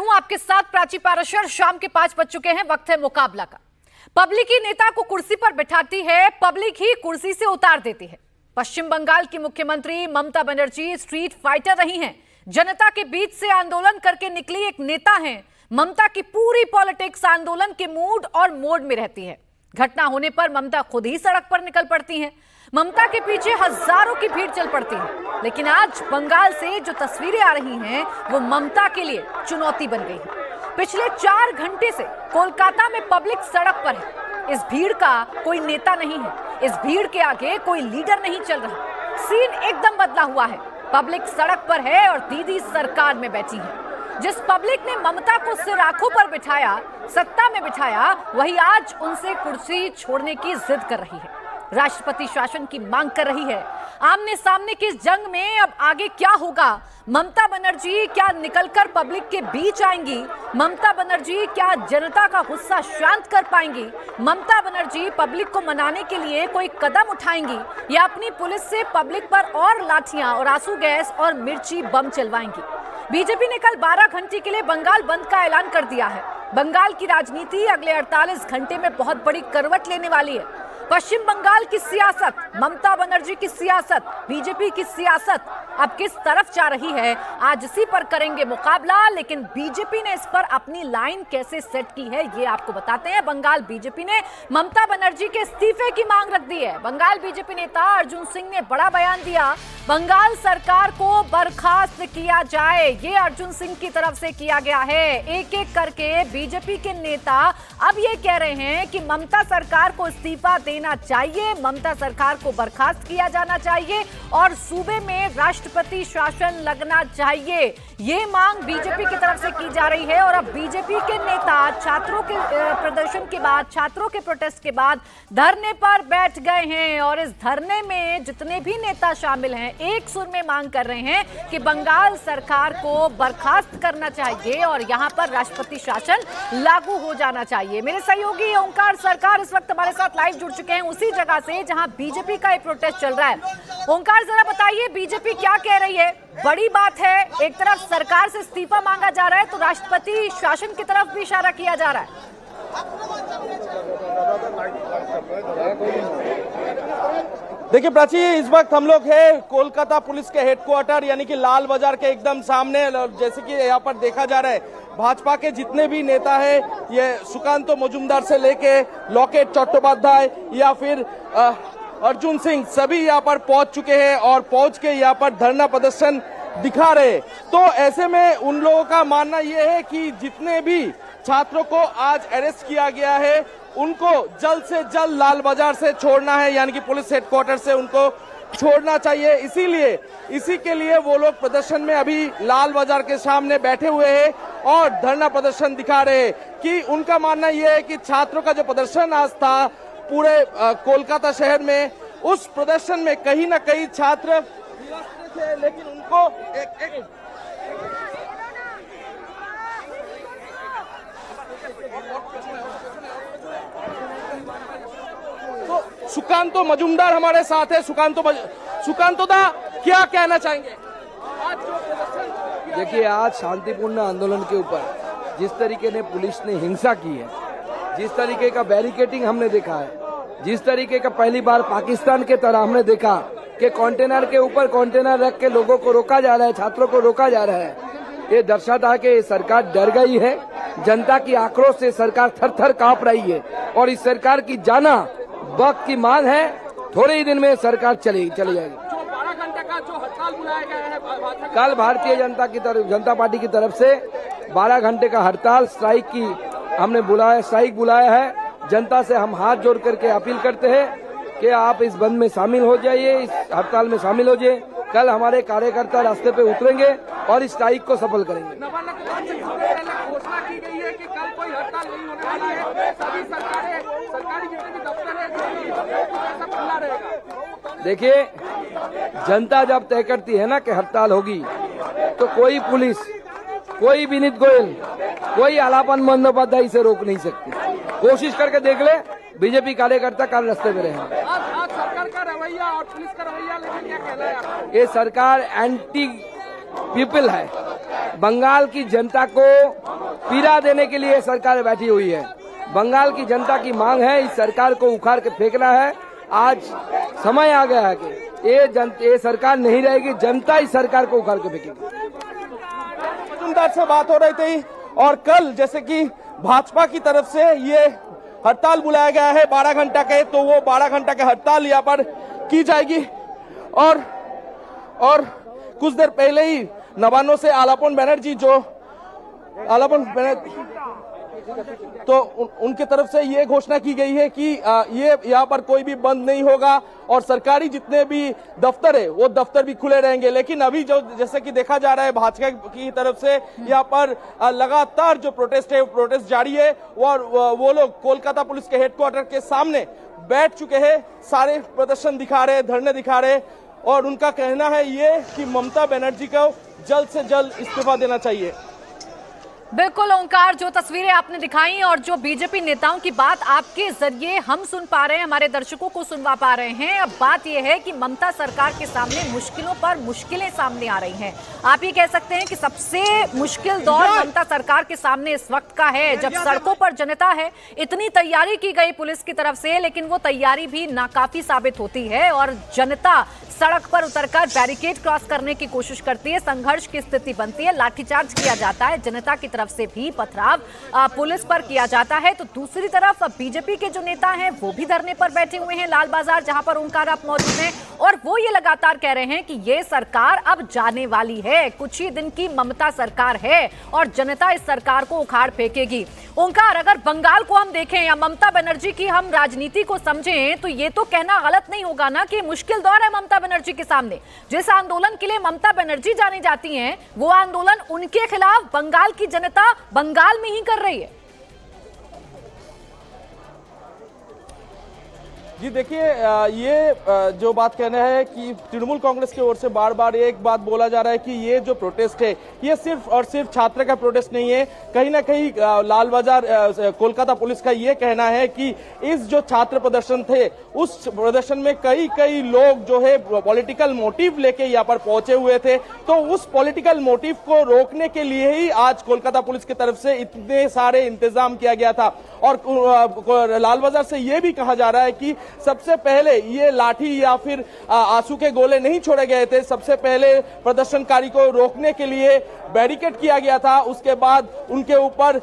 हूं आपके साथ प्राची पाराशर। शाम के 5 बज चुके हैं, वक्त है मुकाबला का। पब्लिक ही नेता को कुर्सी पर बिठाती है, पब्लिक ही कुर्सी से उतार देती है। पश्चिम बंगाल की मुख्यमंत्री ममता बनर्जी स्ट्रीट फाइटर रही हैं, जनता के बीच से आंदोलन करके निकली एक नेता हैं। ममता की पूरी पॉलिटिक्स आंदोलन के मूड और मोड में रहती है। घटना होने पर ममता खुद ही सड़क पर निकल पड़ती हैं। ममता के पीछे हजारों की भीड़ चल पड़ती है। लेकिन आज बंगाल से जो तस्वीरें आ रही हैं वो ममता के लिए चुनौती बन गई है। पिछले 4 घंटे से कोलकाता में पब्लिक सड़क पर है। इस भीड़ का कोई नेता नहीं है, इस भीड़ के आगे कोई लीडर नहीं चल रहा। सीन एकदम बदला हुआ है। पब्लिक सड़क पर है और दीदी सरकार में बैठी है। जिस पब्लिक ने ममता को सिर आंखों पर बिठाया, सत्ता में बिठाया, वही आज उनसे कुर्सी छोड़ने की जिद कर रही है, राष्ट्रपति शासन की मांग कर रही है। आमने सामने की इस जंग में अब आगे क्या होगा? ममता बनर्जी क्या निकलकर पब्लिक के बीच आएंगी? ममता बनर्जी क्या जनता का गुस्सा शांत कर पाएंगी? ममता बनर्जी पब्लिक को मनाने के लिए कोई कदम उठाएंगी या अपनी पुलिस से पब्लिक पर और लाठियां और आंसू गैस और मिर्ची बम चलवाएंगी? बीजेपी ने कल 12 घंटे के लिए बंगाल बंद का ऐलान कर दिया है। बंगाल की राजनीति अगले 48 घंटे में बहुत बड़ी करवट लेने वाली है। पश्चिम बंगाल की सियासत, ममता बनर्जी की सियासत, बीजेपी की सियासत अब किस तरफ जा रही है, आज इसी पर करेंगे मुकाबला। लेकिन बीजेपी ने इस पर अपनी लाइन कैसे सेट की है ये आपको बताते हैं। बंगाल बीजेपी ने ममता बनर्जी के इस्तीफे की मांग रख दी है। बंगाल बीजेपी नेता अर्जुन सिंह ने बड़ा बयान दिया, बंगाल सरकार को बर्खास्त किया जाए। ये अर्जुन सिंह की तरफ से किया गया है। एक एक करके बीजेपी के नेता अब ये कह रहे हैं कि ममता सरकार को इस्तीफा देना चाहिए, ममता सरकार को बर्खास्त किया जाना चाहिए और सूबे में राष्ट्रपति शासन लगना चाहिए। ये मांग बीजेपी की तरफ से की जा रही है। और अब बीजेपी के नेता छात्रों के प्रदर्शन के बाद, छात्रों के प्रोटेस्ट के बाद धरने पर बैठ गए हैं। और इस धरने में जितने भी नेता शामिल हैं एक सुर में मांग कर रहे हैं कि बंगाल सरकार को बर्खास्त करना चाहिए और यहां पर राष्ट्रपति शासन लागू हो जाना चाहिए। मेरे सहयोगी ओंकार सरकार इस वक्त हमारे साथ लाइव जुड़ चुके हैं उसी जगह से जहां बीजेपी का एक प्रोटेस्ट चल रहा है। ओंकार, जरा बताइए बीजेपी क्या कह रही है? बड़ी बात है, एक तरफ सरकार से इस्तीफा मांगा जा रहा है तो राष्ट्रपति शासन की तरफ भी इशारा किया जा रहा है। देखिए प्राची, इस वक्त हम लोग हैं कोलकाता पुलिस के हेडक्वार्टर यानी कि लाल बाजार के एकदम सामने। जैसे कि यहाँ पर देखा जा रहा है, भाजपा के जितने भी नेता हैं, ये सुकांत मजुमदार से लेके लॉकेट चट्टोपाध्याय या फिर अर्जुन सिंह, सभी यहाँ पर पहुंच चुके हैं और पहुंच के यहाँ पर धरना प्रदर्शन दिखा रहे। तो ऐसे में उन लोगों का मानना यह है कि जितने भी छात्रों को आज अरेस्ट किया गया है उनको जल्द से जल्द लाल बाजार से छोड़ना है, यानी कि पुलिस हेडक्वार्टर से उनको छोड़ना चाहिए। इसीलिए इसी के लिए वो लोग प्रदर्शन में अभी लाल बाजार के सामने बैठे हुए हैं और धरना प्रदर्शन दिखा रहे हैं कि उनका मानना यह है कि छात्रों का जो प्रदर्शन आज था पूरे कोलकाता शहर में, उस प्रदर्शन में कहीं ना कहीं छात्र थे, लेकिन उनको तो सुकांतो मजुमदार हमारे साथ है। सुकांतो दा, क्या कहना चाहेंगे? देखिए, आज शांतिपूर्ण आंदोलन के ऊपर जिस तरीके ने पुलिस ने हिंसा की है, जिस तरीके का बैरिकेडिंग हमने देखा है, जिस तरीके का पहली बार पाकिस्तान के तरह हमने देखा कि कंटेनर के ऊपर कंटेनर रख के लोगों को रोका जा रहा है, छात्रों को रोका जा रहा है, ये दर्शाता है कि सरकार डर गई है। जनता की आक्रोश से सरकार थर थर कांप रही है और इस सरकार की जाना वक्त की मांग है। थोड़े ही दिन में सरकार चली जाएगी। 12 घंटे का जो हड़ताल बुलाया गया है कल भारतीय जनता पार्टी की तरफ से 12 घंटे का हड़ताल स्ट्राइक की हमने स्ट्राइक बुलाया है। जनता से हम हाथ जोड़ करके अपील करते हैं कि आप इस बंद में शामिल हो जाइए, इस हड़ताल में शामिल हो जाइए। कल हमारे कार्यकर्ता रास्ते पे उतरेंगे और इस स्ट्राइक को सफल करेंगे। घोषणा की गई है कि कल कोई हड़ताल नहीं होने वाली है, सभी सरकारी जितने भी दफ्तर है सब खुला रहेगा। देखिए, जनता जब तय करती है ना कि हड़ताल होगी, तो कोई पुलिस, कोई विनीत गोयल, कोई आलापन बंदोपाध्याय इसे रोक नहीं सकती। कोशिश करके देख ले, बीजेपी कार्यकर्ता कल रास्ते में रहेंगे। आज सरकार का रवैया और पुलिस का रवैया लेकिन क्या कहना है? ये सरकार एंटी पीपल है, बंगाल की जनता को पीड़ा देने के लिए सरकार बैठी हुई है। बंगाल की जनता की मांग है इस सरकार को उखाड़ के फेंकना है। आज समय आ गया है कि ये सरकार नहीं रहेगी, जनता इस सरकार को उखाड़ के फेंकेगी। मजूमदार से बात हो रही थी और कल जैसे कि भाजपा की तरफ से ये हड़ताल बुलाया गया है 12 घंटा के, तो वो 12 घंटा के हड़ताल यहाँ पर की जाएगी। और कुछ देर पहले ही नवान्नों से आलापन बनर्जी तो उनके तरफ से ये घोषणा की गई है कि ये यहाँ पर कोई भी बंद नहीं होगा और सरकारी जितने भी दफ्तर है वो दफ्तर भी खुले रहेंगे। लेकिन अभी जो जैसे कि देखा जा रहा है भाजपा की तरफ से यहाँ पर लगातार जो प्रोटेस्ट है प्रोटेस्ट जारी है और वो लोग कोलकाता पुलिस के हेडक्वार्टर के सामने बैठ चुके हैं, सारे प्रदर्शन दिखा रहे, धरने दिखा रहे और उनका कहना है ये कि ममता बनर्जी को जल्द से जल्द इस्तीफा देना चाहिए। बिल्कुल ओंकार, जो तस्वीरें आपने दिखाई और जो बीजेपी नेताओं की बात आपके जरिए हम सुन पा रहे हैं, हमारे दर्शकों को सुनवा पा रहे हैं। अब बात यह है कि ममता सरकार के सामने मुश्किलों पर मुश्किलें सामने आ रही हैं। आप ये कह सकते हैं कि सबसे मुश्किल दौर ममता सरकार के सामने इस वक्त का है, जब सड़कों पर जनता है। इतनी तैयारी की गई पुलिस की तरफ से, लेकिन वो तैयारी भी नाकाफी साबित होती है और जनता सड़क पर उतरकर बैरिकेड क्रॉस करने की कोशिश करती है, संघर्ष की स्थिति बनती है, लाठीचार्ज किया जाता है, जनता की तरफ से भी पथराव पुलिस पर किया जाता है। तो दूसरी तरफ बीजेपी के जो नेता हैं वो भी धरने पर बैठे हुए हैं लाल बाजार, जहां पर ओंकार आप मौजूद हैं, और वो ये लगातार कह रहे हैं कि ये सरकार अब जाने वाली है, कुछ ही दिन की ममता सरकार है और जनता इस सरकार को उखाड़ फेंकेगी। ओंकार, अगर बंगाल को हम देखें या ममता बनर्जी की हम राजनीति को समझें तो ये तो कहना गलत नहीं होगा ना कि मुश्किल दौर है ममता बनर्जी के सामने। जिस आंदोलन के लिए ममता बनर्जी जानी जाती हैं, वो आंदोलन उनके खिलाफ बंगाल की जनता बंगाल में ही कर रही है। जी देखिए, ये जो बात कहना है कि तृणमूल कांग्रेस की ओर से बार बार एक बात बोला जा रहा है कि ये जो प्रोटेस्ट है ये सिर्फ और सिर्फ छात्र का प्रोटेस्ट नहीं है। कहीं ना कहीं लाल बाजार कोलकाता पुलिस का ये कहना है कि इस जो छात्र प्रदर्शन थे उस प्रदर्शन में कई लोग जो है पॉलिटिकल मोटिव लेके यहाँ पर पहुंचे हुए थे, तो उस पॉलिटिकल मोटिव को रोकने के लिए ही आज कोलकाता पुलिस की तरफ से इतने सारे इंतजाम किया गया था। और लाल बाजार से ये भी कहा जा रहा है कि सबसे पहले ये लाठी या फिर आंसू के गोले नहीं छोड़े गए थे, सबसे पहले प्रदर्शनकारी को रोकने के लिए बैरिकेड किया गया था, उसके बाद उनके ऊपर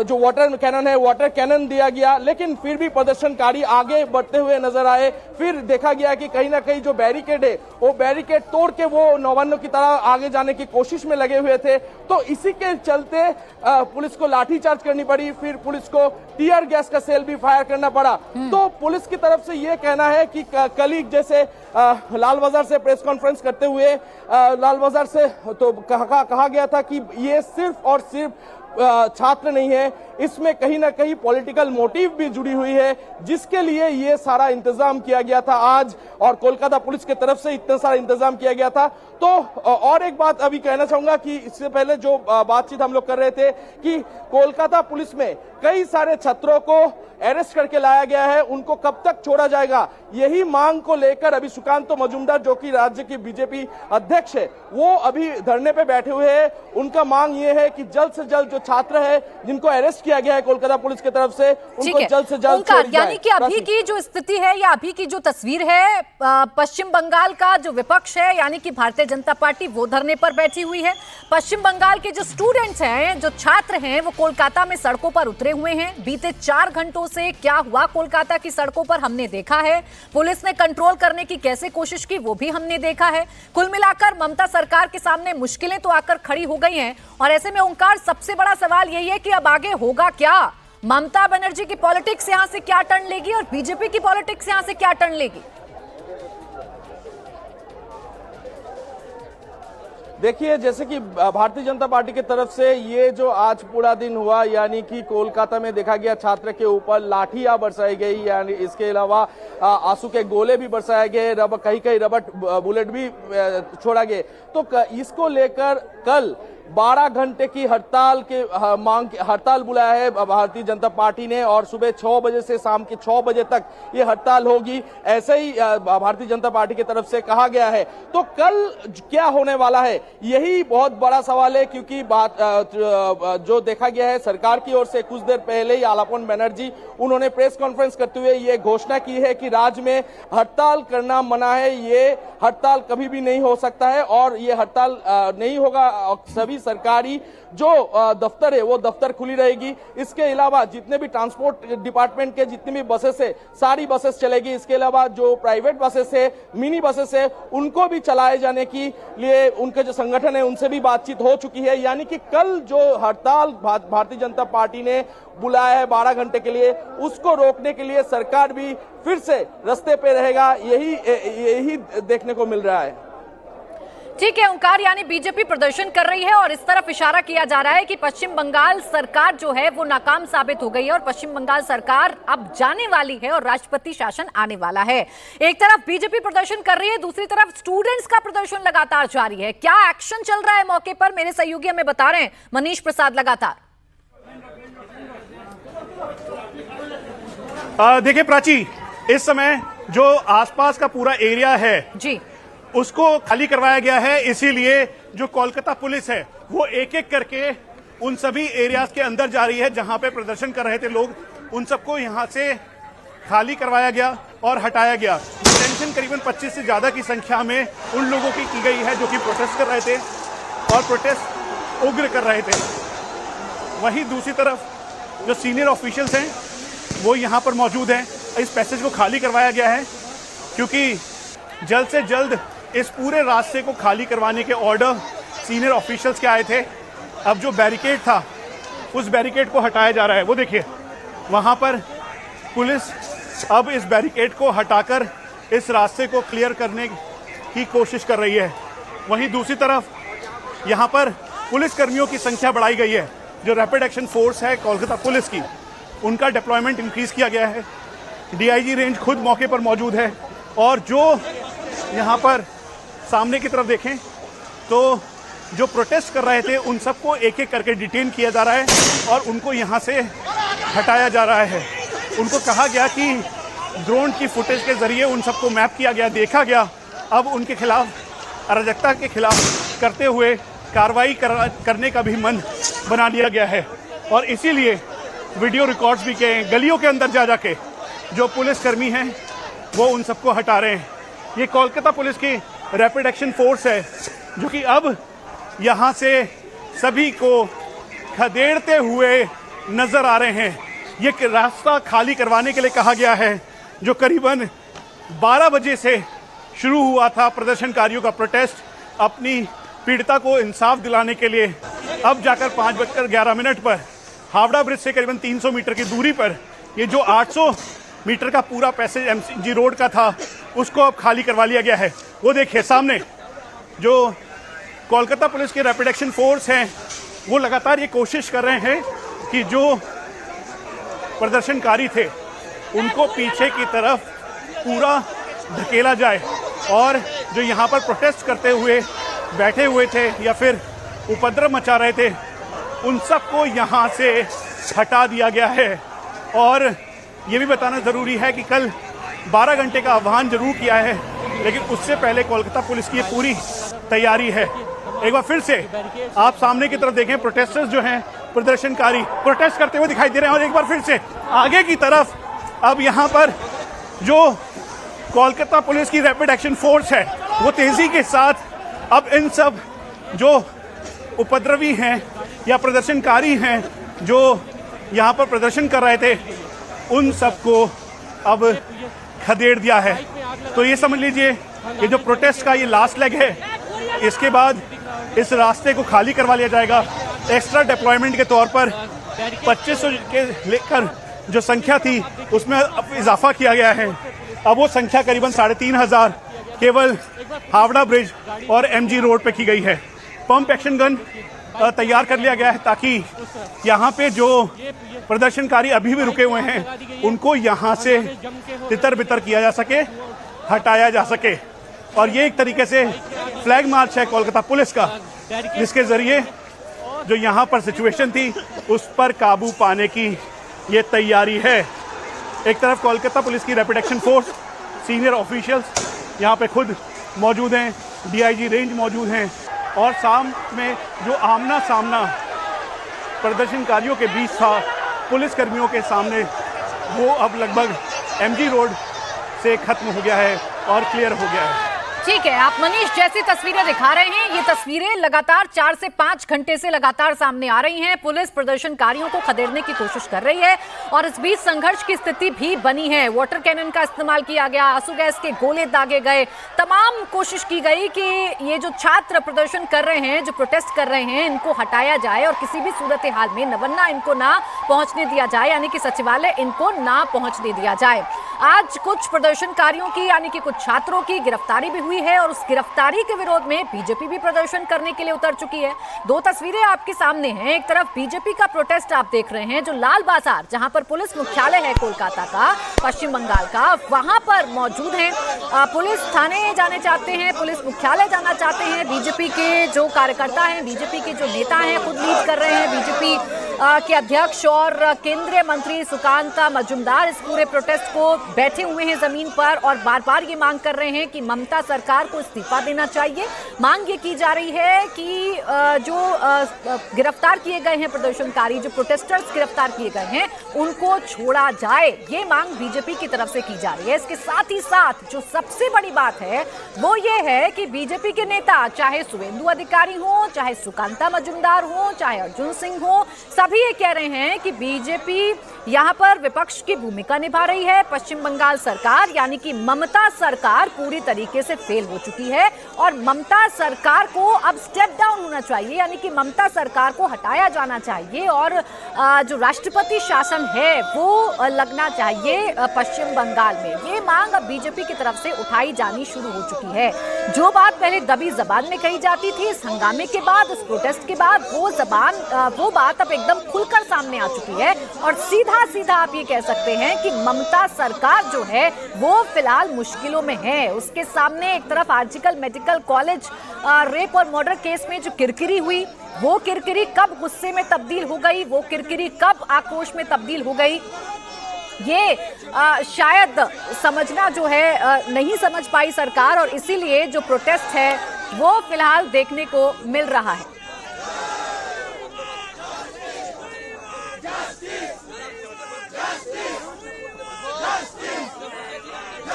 जो वाटर कैनन है वाटर कैनन दिया गया, लेकिन फिर भी प्रदर्शनकारी आगे बढ़ते हुए नजर आए। फिर देखा गया कि कहीं ना कहीं जो बैरिकेड है वो बैरिकेड तोड़ के वो नवान्नों की तरह आगे जाने की कोशिश में लगे हुए थे, तो इसी के चलते पुलिस को लाठीचार्ज करनी पड़ी, फिर पुलिस को टीयर गैस का सेल भी फायर करना पड़ा। तो पुलिस की तरफ से ये कहना है कि कलीग जैसे लाल बाजार से प्रेस कॉन्फ्रेंस करते हुए लाल बाजार से तो कहा गया था कि ये सिर्फ और सिर्फ छात्र नहीं है, इसमें कहीं ना कहीं पॉलिटिकल मोटिव भी जुड़ी हुई है, जिसके लिए ये सारा इंतजाम किया गया था आज और कोलकाता पुलिस की तरफ से इतना सारा इंतजाम किया गया था। तो और एक बात अभी कहना चाहूंगा कि इससे पहले जो बातचीत हम लोग कर रहे थे कि कोलकाता पुलिस में कई सारे छात्रों को अरेस्ट करके लाया गया है, उनको कब तक छोड़ा जाएगा, यही मांग को लेकर अभी सुकांत मजूमदार जो कि राज्य की बीजेपी अध्यक्ष है वो अभी धरने पे बैठे हुए हैं। उनका मांग ये है कि जल्द से जल्द जो छात्र है जिनको अरेस्ट किया गया है कोलकाता पुलिस की तरफ से उनको जल्द से जल्द छोड़ दिया जाए। यानी कि अभी की जो स्थिति है या अभी की जो तस्वीर है, पश्चिम बंगाल का जो विपक्ष है यानी कि भारतीय जनता पार्टी वो धरने पर बैठी हुई है। पश्चिम बंगाल के जो स्टूडेंट्स हैं, जो छात्र हैं, वो कोलकाता में सड़कों पर उतरे हुए हैं। बीते 4 घंटों से क्या हुआ कोलकाता की सड़कों पर हमने देखा है, पुलिस ने कंट्रोल करने की कैसे कोशिश की वो भी हमने देखा है। कुल मिलाकर ममता सरकार के सामने मुश्किलें तो आकर खड़ी हो गई हैं और ऐसे में ओंकार सबसे बड़ा सवाल यही है कि अब आगे होगा क्या। ममता बनर्जी की पॉलिटिक्स यहां से क्या टर्न लेगी और बीजेपी की पॉलिटिक्स यहां से क्या टर्न लेगी। देखिए, जैसे कि भारतीय जनता पार्टी की तरफ से ये जो आज पूरा दिन हुआ, यानी कि कोलकाता में देखा गया छात्र के ऊपर लाठियां बरसाई गई, यानी इसके अलावा आंसू के गोले भी बरसाए गए, कहीं रबड़ बुलेट भी छोड़ा गए। तो इसको लेकर कल 12 घंटे की हड़ताल के हड़ताल बुलाया है भारतीय जनता पार्टी ने और सुबह 6 बजे से शाम के 6 बजे तक ये हड़ताल होगी, ऐसे ही भारतीय जनता पार्टी की तरफ से कहा गया है। तो कल क्या होने वाला है, यही बहुत बड़ा सवाल है, क्योंकि जो देखा गया है सरकार की ओर से कुछ देर पहले ही आलापन बनर्जी उन्होंने प्रेस कॉन्फ्रेंस करते हुए ये घोषणा की है कि राज्य में हड़ताल करना मना है, ये हड़ताल कभी भी नहीं हो सकता है और ये हड़ताल नहीं होगा। सभी सरकारी जो दफ्तर है वो दफ्तर खुली रहेगी। इसके अलावा जितने भी ट्रांसपोर्ट डिपार्टमेंट के जितनी भी बसेस है सारी बसेस चलेगी। इसके अलावा जो प्राइवेट बसेस है, मिनी बसेस है, उनको भी चलाए जाने के लिए उनके जो संगठन है उनसे भी बातचीत हो चुकी है। यानी कि कल जो हड़ताल भारतीय जनता पार्टी ने बुलाया है 12 घंटे के लिए, उसको रोकने के लिए सरकार भी फिर से रास्ते पे रहेगा, यही देखने को मिल रहा है। ठीक है ओंकार, यानी बीजेपी प्रदर्शन कर रही है और इस तरफ इशारा किया जा रहा है कि पश्चिम बंगाल सरकार जो है वो नाकाम साबित हो गई है और पश्चिम बंगाल सरकार अब जाने वाली है और राष्ट्रपति शासन आने वाला है। एक तरफ बीजेपी प्रदर्शन कर रही है, दूसरी तरफ स्टूडेंट्स का प्रदर्शन लगातार जारी है। क्या एक्शन चल रहा है मौके पर, मेरे सहयोगी हमें बता रहे हैं। मनीष प्रसाद लगातार। देखिए प्राची, इस समय जो आसपास का पूरा एरिया है जी उसको खाली करवाया गया है, इसीलिए जो कोलकाता पुलिस है वो एक एक करके उन सभी एरियाज के अंदर जा रही है जहां पे प्रदर्शन कर रहे थे लोग, उन सबको यहां से खाली करवाया गया और हटाया गया। डिटेंशन करीबन 25 से ज्यादा की संख्या में उन लोगों की गई है जो कि प्रोटेस्ट कर रहे थे और प्रोटेस्ट उग्र कर रहे थे। वहीं दूसरी तरफ जो सीनियर ऑफिशियल्स हैं वो यहाँ पर मौजूद हैं। इस पैसेज को खाली करवाया गया है क्योंकि जल्द से जल्द इस पूरे रास्ते को खाली करवाने के ऑर्डर सीनियर ऑफिशियल्स के आए थे। अब जो बैरिकेड था उस बैरिकेड को हटाया जा रहा है। वो देखिए वहाँ पर पुलिस अब इस बैरिकेड को हटाकर इस रास्ते को क्लियर करने की कोशिश कर रही है। वहीं दूसरी तरफ यहाँ पर पुलिस कर्मियों की संख्या बढ़ाई गई है। जो रैपिड एक्शन फोर्स है कोलकाता पुलिस की, उनका डिप्लॉयमेंट इंक्रीज किया गया है। डीआईजी रेंज खुद मौके पर मौजूद है और जो यहाँ पर सामने की तरफ देखें तो जो प्रोटेस्ट कर रहे थे उन सबको एक एक करके डिटेन किया जा रहा है और उनको यहाँ से हटाया जा रहा है। उनको कहा गया कि ड्रोन की फुटेज के जरिए उन सबको मैप किया गया, देखा गया। अब उनके खिलाफ अराजकता के खिलाफ करते हुए कार्रवाई करने का भी मन बना लिया गया है और इसीलिए वीडियो रिकॉर्ड्स भी किए हैं। गलियों के अंदर जा जाके जो पुलिसकर्मी हैं वो उन सबको हटा रहे हैं। ये कोलकाता पुलिस की रैपिड एक्शन फोर्स है जो कि अब यहाँ से सभी को खदेड़ते हुए नजर आ रहे हैं। ये रास्ता खाली करवाने के लिए कहा गया है जो करीबन 12 बजे से शुरू हुआ था प्रदर्शनकारियों का प्रोटेस्ट अपनी पीड़िता को इंसाफ दिलाने के लिए। अब जाकर 5:11 पर हावड़ा ब्रिज से करीबन 300 मीटर की दूरी पर ये जो 800 मीटर का पूरा पैसेज एमजी रोड का था उसको अब खाली करवा लिया गया है। वो देखिए सामने जो कोलकाता पुलिस के रैपिड एक्शन फोर्स हैं वो लगातार ये कोशिश कर रहे हैं कि जो प्रदर्शनकारी थे उनको पीछे की तरफ पूरा धकेला जाए और जो यहाँ पर प्रोटेस्ट करते हुए बैठे हुए थे या फिर उपद्रव मचा रहे थे उन सबको यहाँ से हटा दिया गया है। और ये भी बताना ज़रूरी है कि कल 12 घंटे का आह्वान जरूर किया है, लेकिन उससे पहले कोलकाता पुलिस की ये पूरी तैयारी है। एक बार फिर से आप सामने की तरफ देखें, प्रोटेस्टर्स जो हैं, प्रदर्शनकारी प्रोटेस्ट करते हुए दिखाई दे रहे हैं। और एक बार फिर से आगे की तरफ अब यहाँ पर जो कोलकाता पुलिस की रैपिड एक्शन फोर्स है वो तेज़ी के साथ अब इन सब जो उपद्रवी हैं या प्रदर्शनकारी हैं जो यहाँ पर प्रदर्शन कर रहे थे उन सबको अब खदेड़ दिया है। तो ये समझ लीजिए कि जो प्रोटेस्ट का ये लास्ट लेग है, इसके बाद इस रास्ते को खाली करवा लिया जाएगा। एक्स्ट्रा डिप्लॉयमेंट के तौर पर 2500 के लेकर जो संख्या थी उसमें अब इजाफा किया गया है। अब वो संख्या करीबन 3500 केवल हावड़ा ब्रिज और एमजी रोड पे की गई है। पंप एक्शन गन तैयार कर लिया गया है ताकि यहाँ पे जो प्रदर्शनकारी अभी भी रुके हुए हैं उनको यहाँ से तितर बितर किया जा सके, हटाया जा सके। और ये एक तरीके से फ्लैग मार्च है कोलकाता पुलिस का, जिसके जरिए जो यहाँ पर सिचुएशन थी उस पर काबू पाने की ये तैयारी है। एक तरफ कोलकाता पुलिस की rapid action force, senior officials यहाँ पे खुद मौजूद हैं, डीआईजी रेंज मौजूद हैं, और शाम में जो आमना सामना प्रदर्शनकारियों के बीच था पुलिस कर्मियों के सामने, वो अब लगभग एमजी रोड से खत्म हो गया है और क्लियर हो गया है। ठीक है, आप मनीष जैसी तस्वीरें दिखा रहे हैं, ये तस्वीरें लगातार 4 से 5 घंटे से लगातार सामने आ रही हैं। पुलिस प्रदर्शनकारियों को खदेड़ने की कोशिश कर रही है और इस बीच संघर्ष की स्थिति भी बनी है। वाटर कैनन का इस्तेमाल किया गया, आंसू गैस के गोले दागे गए, तमाम कोशिश की गई कि ये जो छात्र प्रदर्शन कर रहे हैं, जो प्रोटेस्ट कर रहे हैं, इनको हटाया जाए और किसी भी सूरत हाल में नवन्ना इनको ना पहुंचने दिया जाए, यानी कि सचिवालय इनको ना पहुंचने दिया जाए। आज कुछ प्रदर्शनकारियों की यानी कि कुछ छात्रों की गिरफ्तारी भी हुई है और उस गिरफ्तारी के विरोध में बीजेपी भी प्रदर्शन करने के लिए उतर चुकी है। दो तस्वीरें आपके सामने हैं, एक तरफ बीजेपी का प्रोटेस्ट आप देख रहे हैं जो लाल बाजार, जहां पर पुलिस मुख्यालय है कोलकाता का, पश्चिम बंगाल का, वहां पर मौजूद हैं। पुलिस थाने जाने चाहते हैं, पुलिस मुख्यालय जाना चाहते हैं। बीजेपी के जो कार्यकर्ता हैं, बीजेपी के जो नेता हैं, खुद लीड कर रहे हैं। बीजेपी के अध्यक्ष और केंद्रीय मंत्री सुकांता मजूमदार इस पूरे प्रोटेस्ट को बैठे हुए हैं जमीन पर और बार बार ये मांग कर रहे हैं कि ममता सरकार को इस्तीफा देना चाहिए। मांग ये की जा रही है कि जो गिरफ्तार किए गए हैं प्रदर्शनकारी, जो प्रोटेस्टर्स गिरफ्तार किए गए हैं, उनको छोड़ा जाए। ये मांग बीजेपी की तरफ से की जा रही है। इसके साथ ही साथ जो सबसे बड़ी बात है वो ये है कि बीजेपी के नेता, चाहे सुवेंदु अधिकारी हो, चाहे सुकांता मजूमदार हो, चाहे अर्जुन सिंह हो, सभी ये कह रहे हैं कि बीजेपी यहाँ पर विपक्ष की भूमिका निभा रही है। पश्चिम बंगाल सरकार यानी कि ममता सरकार पूरी तरीके से फेल हो चुकी है और ममता सरकार को अब स्टेप डाउन होना चाहिए, यानी कि ममता सरकार को हटाया जाना चाहिए और जो राष्ट्रपति शासन है वो लगना चाहिए पश्चिम बंगाल में। ये मांग अब बीजेपी की तरफ से उठाई जानी शुरू हो चुकी है। जो बात पहले दबी जबान में कही जाती थी, इस हंगामे के बाद, इस प्रोटेस्ट के बाद, वो बात अब एकदम खुलकर सामने आ चुकी है और सीधा आप ये कह सकते हैं कि ममता सरकार जो है वो फिलहाल मुश्किलों में है। उसके सामने एक तरफ आर्जिकल मेडिकल कॉलेज रेप और मर्डर केस में जो किरकिरी हुई, वो किरकिरी कब गुस्से में तब्दील हो गई, वो किरकिरी कब आक्रोश में तब्दील हो गई, ये शायद समझना जो है नहीं समझ पाई सरकार और इसीलिए जो प्रोटेस्ट है वो फिलहाल देखने को मिल रहा है।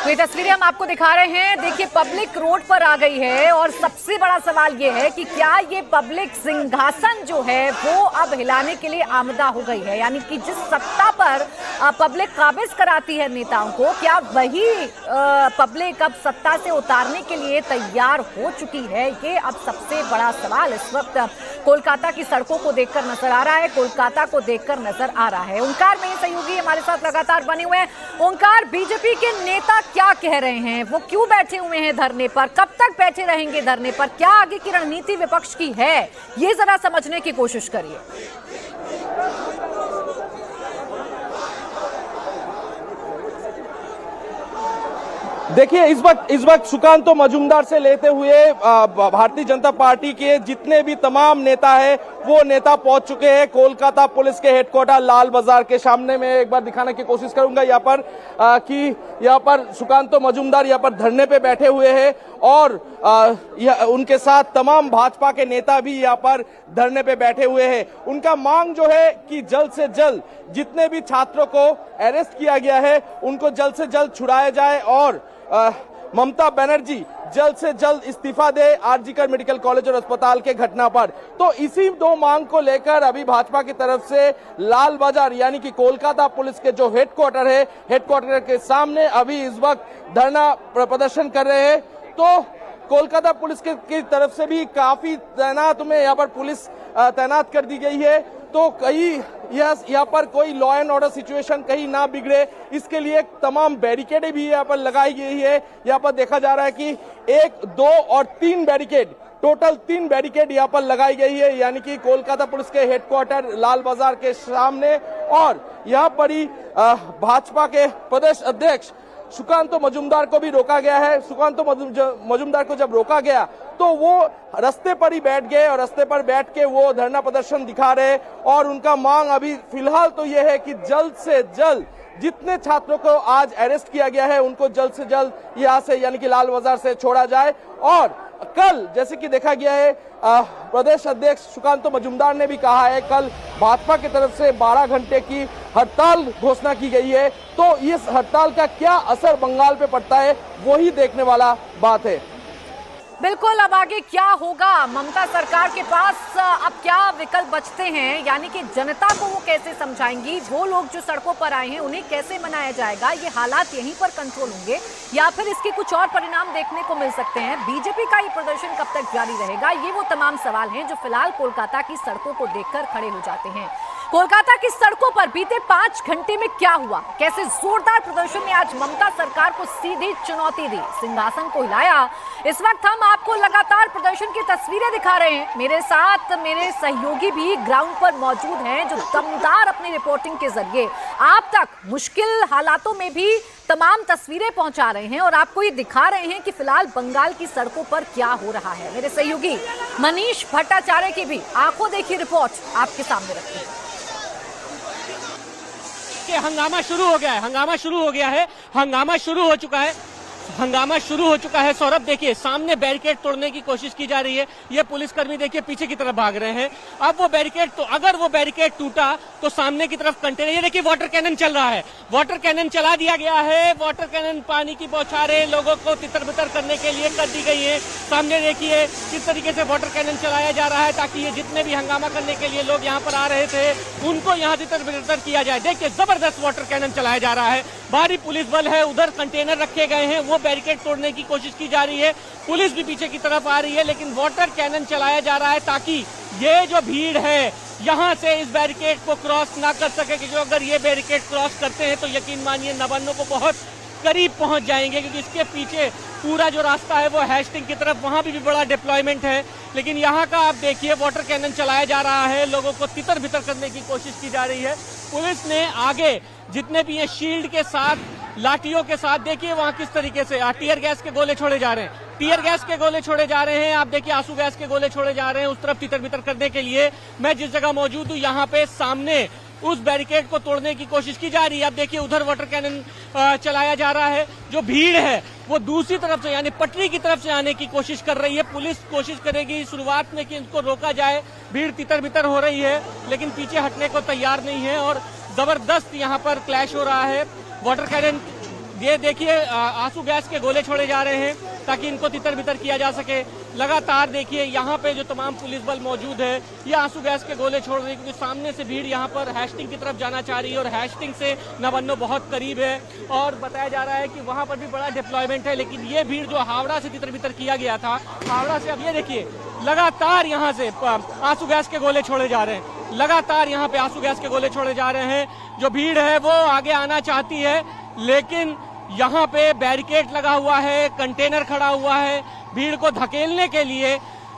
ये तस्वीरें हम आपको दिखा रहे हैं। देखिए, पब्लिक रोड पर आ गई है और सबसे बड़ा सवाल ये है कि क्या ये पब्लिक सिंहासन जो है वो अब हिलाने के लिए आमदा हो गई है, यानी कि जिस सत्ता पर पब्लिक काबिज कराती है नेताओं को, क्या वही पब्लिक अब सत्ता से उतारने के लिए तैयार हो चुकी है? ये अब सबसे बड़ा सवाल इस वक्त कोलकाता की सड़कों को देखकर नजर आ रहा है, कोलकाता को देखकर नजर आ रहा है। ओंकार मेरे सहयोगी हमारे साथ लगातार बने हुए हैं। ओंकार, बीजेपी के नेता क्या कह रहे हैं, वो क्यों बैठे हुए हैं धरने पर, कब तक बैठे रहेंगे धरने पर, क्या आगे की रणनीति विपक्ष की है, ये जरा समझने की कोशिश करिए। देखिए, इस वक्त सुकांतो मजूमदार से लेते हुए भारतीय जनता पार्टी के जितने भी तमाम नेता हैं वो नेता पहुंच चुके हैं कोलकाता पुलिस के हेडक्वार्टर लाल बाजार के सामने। मैं एक बार दिखाने की कोशिश करूंगा यहाँ पर कि यहाँ पर सुकांतो मजूमदार यहाँ पर धरने पे बैठे हुए हैं और उनके साथ तमाम भाजपा के नेता भी यहाँ पर धरने पे बैठे हुए हैं। उनका मांग जो है कि जल्द से जल्द जितने भी छात्रों को अरेस्ट किया गया है उनको जल्द से जल्द छुड़ाया जाए और ममता बनर्जी जल्द से जल्द इस्तीफा दे आरजीकर मेडिकल कॉलेज और अस्पताल के घटना पर। तो इसी दो मांग को लेकर अभी भाजपा की तरफ से लाल बाजार यानी कि कोलकाता पुलिस के जो हेडक्वार्टर है, हेडक्वार्टर के सामने अभी इस वक्त धरना प्रदर्शन कर रहे हैं। तो कोलकाता पुलिस की तरफ से भी काफी तैनात में यहाँ पर पुलिस तैनात कर दी गई है। तो कहीं यहाँ पर कोई लॉ एंड ऑर्डर सिचुएशन कहीं ना बिगड़े, इसके लिए तमाम बैरिकेडें भी यहाँ पर लगाई गई है। यहाँ पर देखा जा रहा है कि 1, 2 और 3 बैरिकेड, टोटल 3 बैरिकेड यहाँ पर लगाई गई है, यानी कि कोलकाता पुलिस के हेडक्वार्टर लाल बाजार के सामने। और यहाँ पर ही भाजपा के प्रदेश अध्यक्ष सुकांतो मजुमदार को भी रोका गया है। सुकांतो मजुमदार को जब रोका गया तो वो रास्ते पर ही बैठ गए और रास्ते पर बैठ के वो धरना प्रदर्शन दिखा रहे और उनका मांग अभी फिलहाल तो ये है कि जल्द से जल्द जितने छात्रों को आज अरेस्ट किया गया है उनको जल्द से जल्द यहाँ से यानी कि लाल बाजार से छोड़ा जाए। और कल जैसे कि देखा गया है प्रदेश अध्यक्ष सुकांतो मजुमदार ने भी कहा है कल भाजपा की तरफ से 12 घंटे की हड़ताल घोषणा की गई है, तो इस हड़ताल का क्या असर बंगाल पे पड़ता है वही देखने वाला बात है। बिल्कुल, अब आगे क्या होगा? ममता सरकार के पास अब क्या विकल्प बचते हैं, यानी कि जनता को वो कैसे समझाएंगी? वो लोग जो सड़कों पर आए हैं उन्हें कैसे मनाया जाएगा? ये हालात यहीं पर कंट्रोल होंगे या फिर इसके कुछ और परिणाम देखने को मिल सकते हैं? बीजेपी का ये प्रदर्शन कब तक जारी रहेगा? ये वो तमाम सवाल हैं जो फिलहाल कोलकाता की सड़कों को देखकर खड़े हो जाते हैं। कोलकाता की सड़कों पर बीते 5 घंटे में क्या हुआ? कैसे जोरदार प्रदर्शन ने आज ममता सरकार को सीधी चुनौती दी, सिंहासन को हिलाया? इस वक्त हम आपको लगातार प्रदर्शन की तस्वीरें दिखा रहे हैं। मेरे साथ मेरे सहयोगी भी ग्राउंड पर मौजूद हैं जो दमदार अपनी रिपोर्टिंग के जरिए आप तक मुश्किल हालातों में भी तमाम तस्वीरें पहुंचा रहे हैं और आपको ये दिखा रहे हैं कि फिलहाल बंगाल की सड़कों पर क्या हो रहा है। मेरे सहयोगी मनीष भट्टाचार्य की भी आंखों देखी रिपोर्ट आपके सामने रखते हैं। हंगामा शुरू हो गया है, हंगामा शुरू हो गया है, हंगामा शुरू हो चुका है, हंगामा शुरू हो चुका है। सौरभ देखिए, सामने बैरिकेड तोड़ने की कोशिश की जा रही है। ये पुलिसकर्मी देखिए पीछे की तरफ भाग रहे हैं। अब वो बैरिकेड, तो अगर वो बैरिकेड टूटा तो सामने की तरफ कंटेनर, ये देखिए वाटर कैनन चल रहा है, वाटर कैनन चला दिया गया है। वाटर कैनन पानी की बौछारें लोगों को तितर बितर करने के लिए कर दी गई है। सामने देखिए किस तरीके से वाटर कैनन चलाया जा रहा है ताकि ये जितने भी हंगामा करने के लिए लोग यहाँ पर आ रहे थे उनको यहाँ तितर बितर किया जाए। देखिए जबरदस्त वाटर कैनन चलाया जा रहा है, भारी पुलिस बल है, उधर कंटेनर रखे गए हैं, वो बैरिकेड तोड़ने की कोशिश की जा रही है। पुलिस भी पीछे की तरफ आ रही है, लेकिन वाटर कैनन चलाया जा रहा है ताकि ये जो भीड़ है यहाँ से इस बैरिकेड को क्रॉस ना कर सके, क्योंकि अगर ये बैरिकेड क्रॉस करते हैं तो यकीन मानिए नवान्नों को बहुत करीब पहुंच जाएंगे, क्योंकि इसके पीछे पूरा जो रास्ता है वो हेस्टिंग की तरफ, वहां भी बड़ा डिप्लॉयमेंट है। लेकिन यहाँ का आप देखिए वाटर कैनन चलाया जा रहा है, लोगों को तितर बितर करने की कोशिश की जा रही है। पुलिस ने आगे जितने भी ये शील्ड के साथ, लाठियों के साथ, देखिए वहां किस तरीके से टीयर गैस के गोले छोड़े जा रहे हैं, टीयर गैस के गोले छोड़े जा रहे हैं। आप देखिए आंसू गैस के गोले छोड़े जा रहे हैं उस तरफ तितर बितर करने के लिए। मैं जिस जगह मौजूद हूँ यहाँ पे सामने उस बैरिकेड को तोड़ने की कोशिश की जा रही है। आप देखिए उधर वाटर कैनन चलाया जा रहा है। जो भीड़ है वो दूसरी तरफ से यानी पटरी की तरफ से आने की कोशिश कर रही है। पुलिस कोशिश करेगी शुरुआत में कि इनको रोका जाए, भीड़ तितर बितर हो रही है, लेकिन पीछे हटने को तैयार नहीं है और जबरदस्त यहाँ पर क्लैश हो रहा है। वाटर कैनन, ये देखिए आंसू गैस के गोले छोड़े जा रहे हैं ताकि इनको तितर बितर किया जा सके। लगातार देखिए यहाँ पे जो तमाम पुलिस बल मौजूद है ये आंसू गैस के गोले छोड़ रही है, क्योंकि सामने से भीड़ यहाँ पर हेस्टिंग की तरफ जाना चाह रही है और हेस्टिंग से नवान्नो बहुत करीब है और बताया जा रहा है कि वहाँ पर भी बड़ा डिप्लॉयमेंट है। लेकिन ये भीड़ जो हावड़ा से तितर बितर किया गया था, हावड़ा से अब ये देखिए लगातार यहाँ से आंसू गैस के गोले छोड़े जा रहे हैं, लगातार यहाँ पे आंसू गैस के गोले छोड़े जा रहे हैं। जो भीड़ है वो आगे आना चाहती है, लेकिन यहाँ पे बैरिकेड लगा हुआ है, कंटेनर खड़ा हुआ है। भीड़ को धकेलने के लिए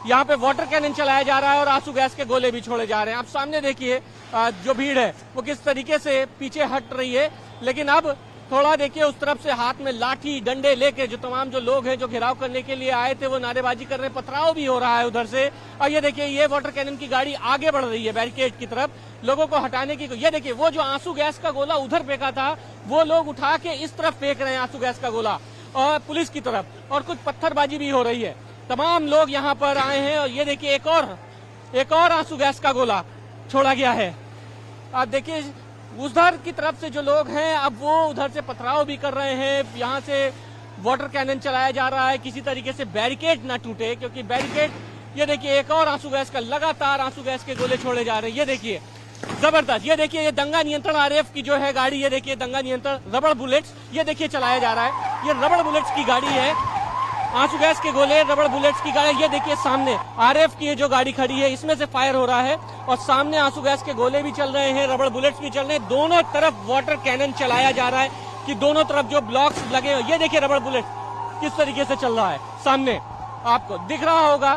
यहाँ पे वाटर कैनन चलाया जा रहा है और आंसू गैस के गोले भी छोड़े जा रहे हैं। आप सामने देखिए जो भीड़ है वो किस तरीके से पीछे हट रही है। लेकिन अब थोड़ा देखिए उस तरफ से हाथ में लाठी डंडे लेके जो तमाम जो लोग हैं जो घेराव करने के लिए आए थे वो नारेबाजी कर रहे हैं, पथराव भी हो रहा है उधर से। और ये देखिए ये वाटर कैनन की गाड़ी आगे बढ़ रही है बैरिकेड की तरफ, लोगों को हटाने की। ये देखिए वो जो आंसू गैस का गोला उधर फेंका था वो लोग उठा के इस तरफ फेंक रहे हैं आंसू गैस का गोला और पुलिस की तरफ, और कुछ पत्थरबाजी भी हो रही है। तमाम लोग यहाँ पर आए हैं और ये देखिए एक और आंसू गैस का गोला छोड़ा गया है। आप देखिए उधर की तरफ से जो लोग हैं अब वो उधर से पथराव भी कर रहे हैं। यहाँ से वाटर कैनन चलाया जा रहा है किसी तरीके से बैरिकेड ना टूटे, क्योंकि बैरिकेड, ये देखिए एक और आंसू गैस का, लगातार आंसू गैस के गोले छोड़े जा रहे हैं। ये देखिए जबरदस्त, ये देखिए ये दंगा नियंत्रण आरएएफ की जो है गाड़ी, ये देखिए दंगा नियंत्रण रबड़ बुलेट्स, ये देखिए चलाया जा रहा है। ये रबड़ बुलेट्स की गाड़ी है, आंसू गैस के गोले रबड़ बुलेट्स की गाड़ी। ये देखिए सामने आरएएफ की जो गाड़ी खड़ी है इसमें से फायर हो रहा है और सामने आंसू गैस के गोले भी चल रहे हैं, रबड़ बुलेट्स भी चल रहे हैं। दोनों तरफ वाटर कैनन चलाया जा रहा है कि दोनों तरफ जो ब्लॉक्स लगे, ये देखिए रबड़ बुलेट किस तरीके से चल रहा है। सामने आपको दिख रहा होगा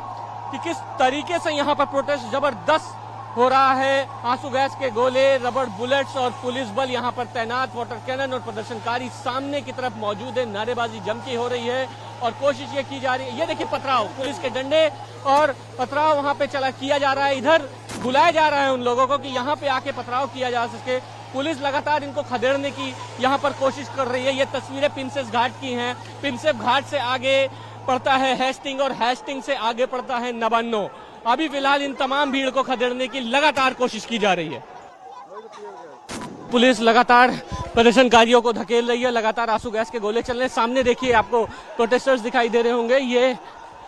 कि किस तरीके से यहाँ पर प्रोटेस्ट जबरदस्त हो रहा है। आंसू गैस के गोले, रबड़ बुलेट्स और पुलिस बल यहाँ पर तैनात, वाटर कैनन और प्रदर्शनकारी सामने की तरफ मौजूद है। नारेबाजी जम की हो रही है और कोशिश ये की जा रही है, ये देखिए पथराव, पुलिस के डंडे और पथराव वहाँ पे किया जा रहा है। इधर बुलाया जा रहा है उन लोगों को कि यहाँ पे आके पथराव किया जा सके। पुलिस लगातार इनको खदेड़ने की यहाँ पर कोशिश कर रही है। ये तस्वीरें प्रिंसेस घाट की हैं। प्रिंसेस घाट से आगे पड़ता है हेस्टिंग और हेस्टिंग से आगे पड़ता है नवान्नो। अभी फिलहाल इन तमाम भीड़ को खदेड़ने की लगातार कोशिश की जा रही है। पुलिस लगातार प्रदर्शनकारियों को धकेल रही है, लगातार आंसू गैस के गोले चल रहे हैं। सामने देखिए आपको प्रोटेस्टर्स दिखाई दे रहे होंगे, ये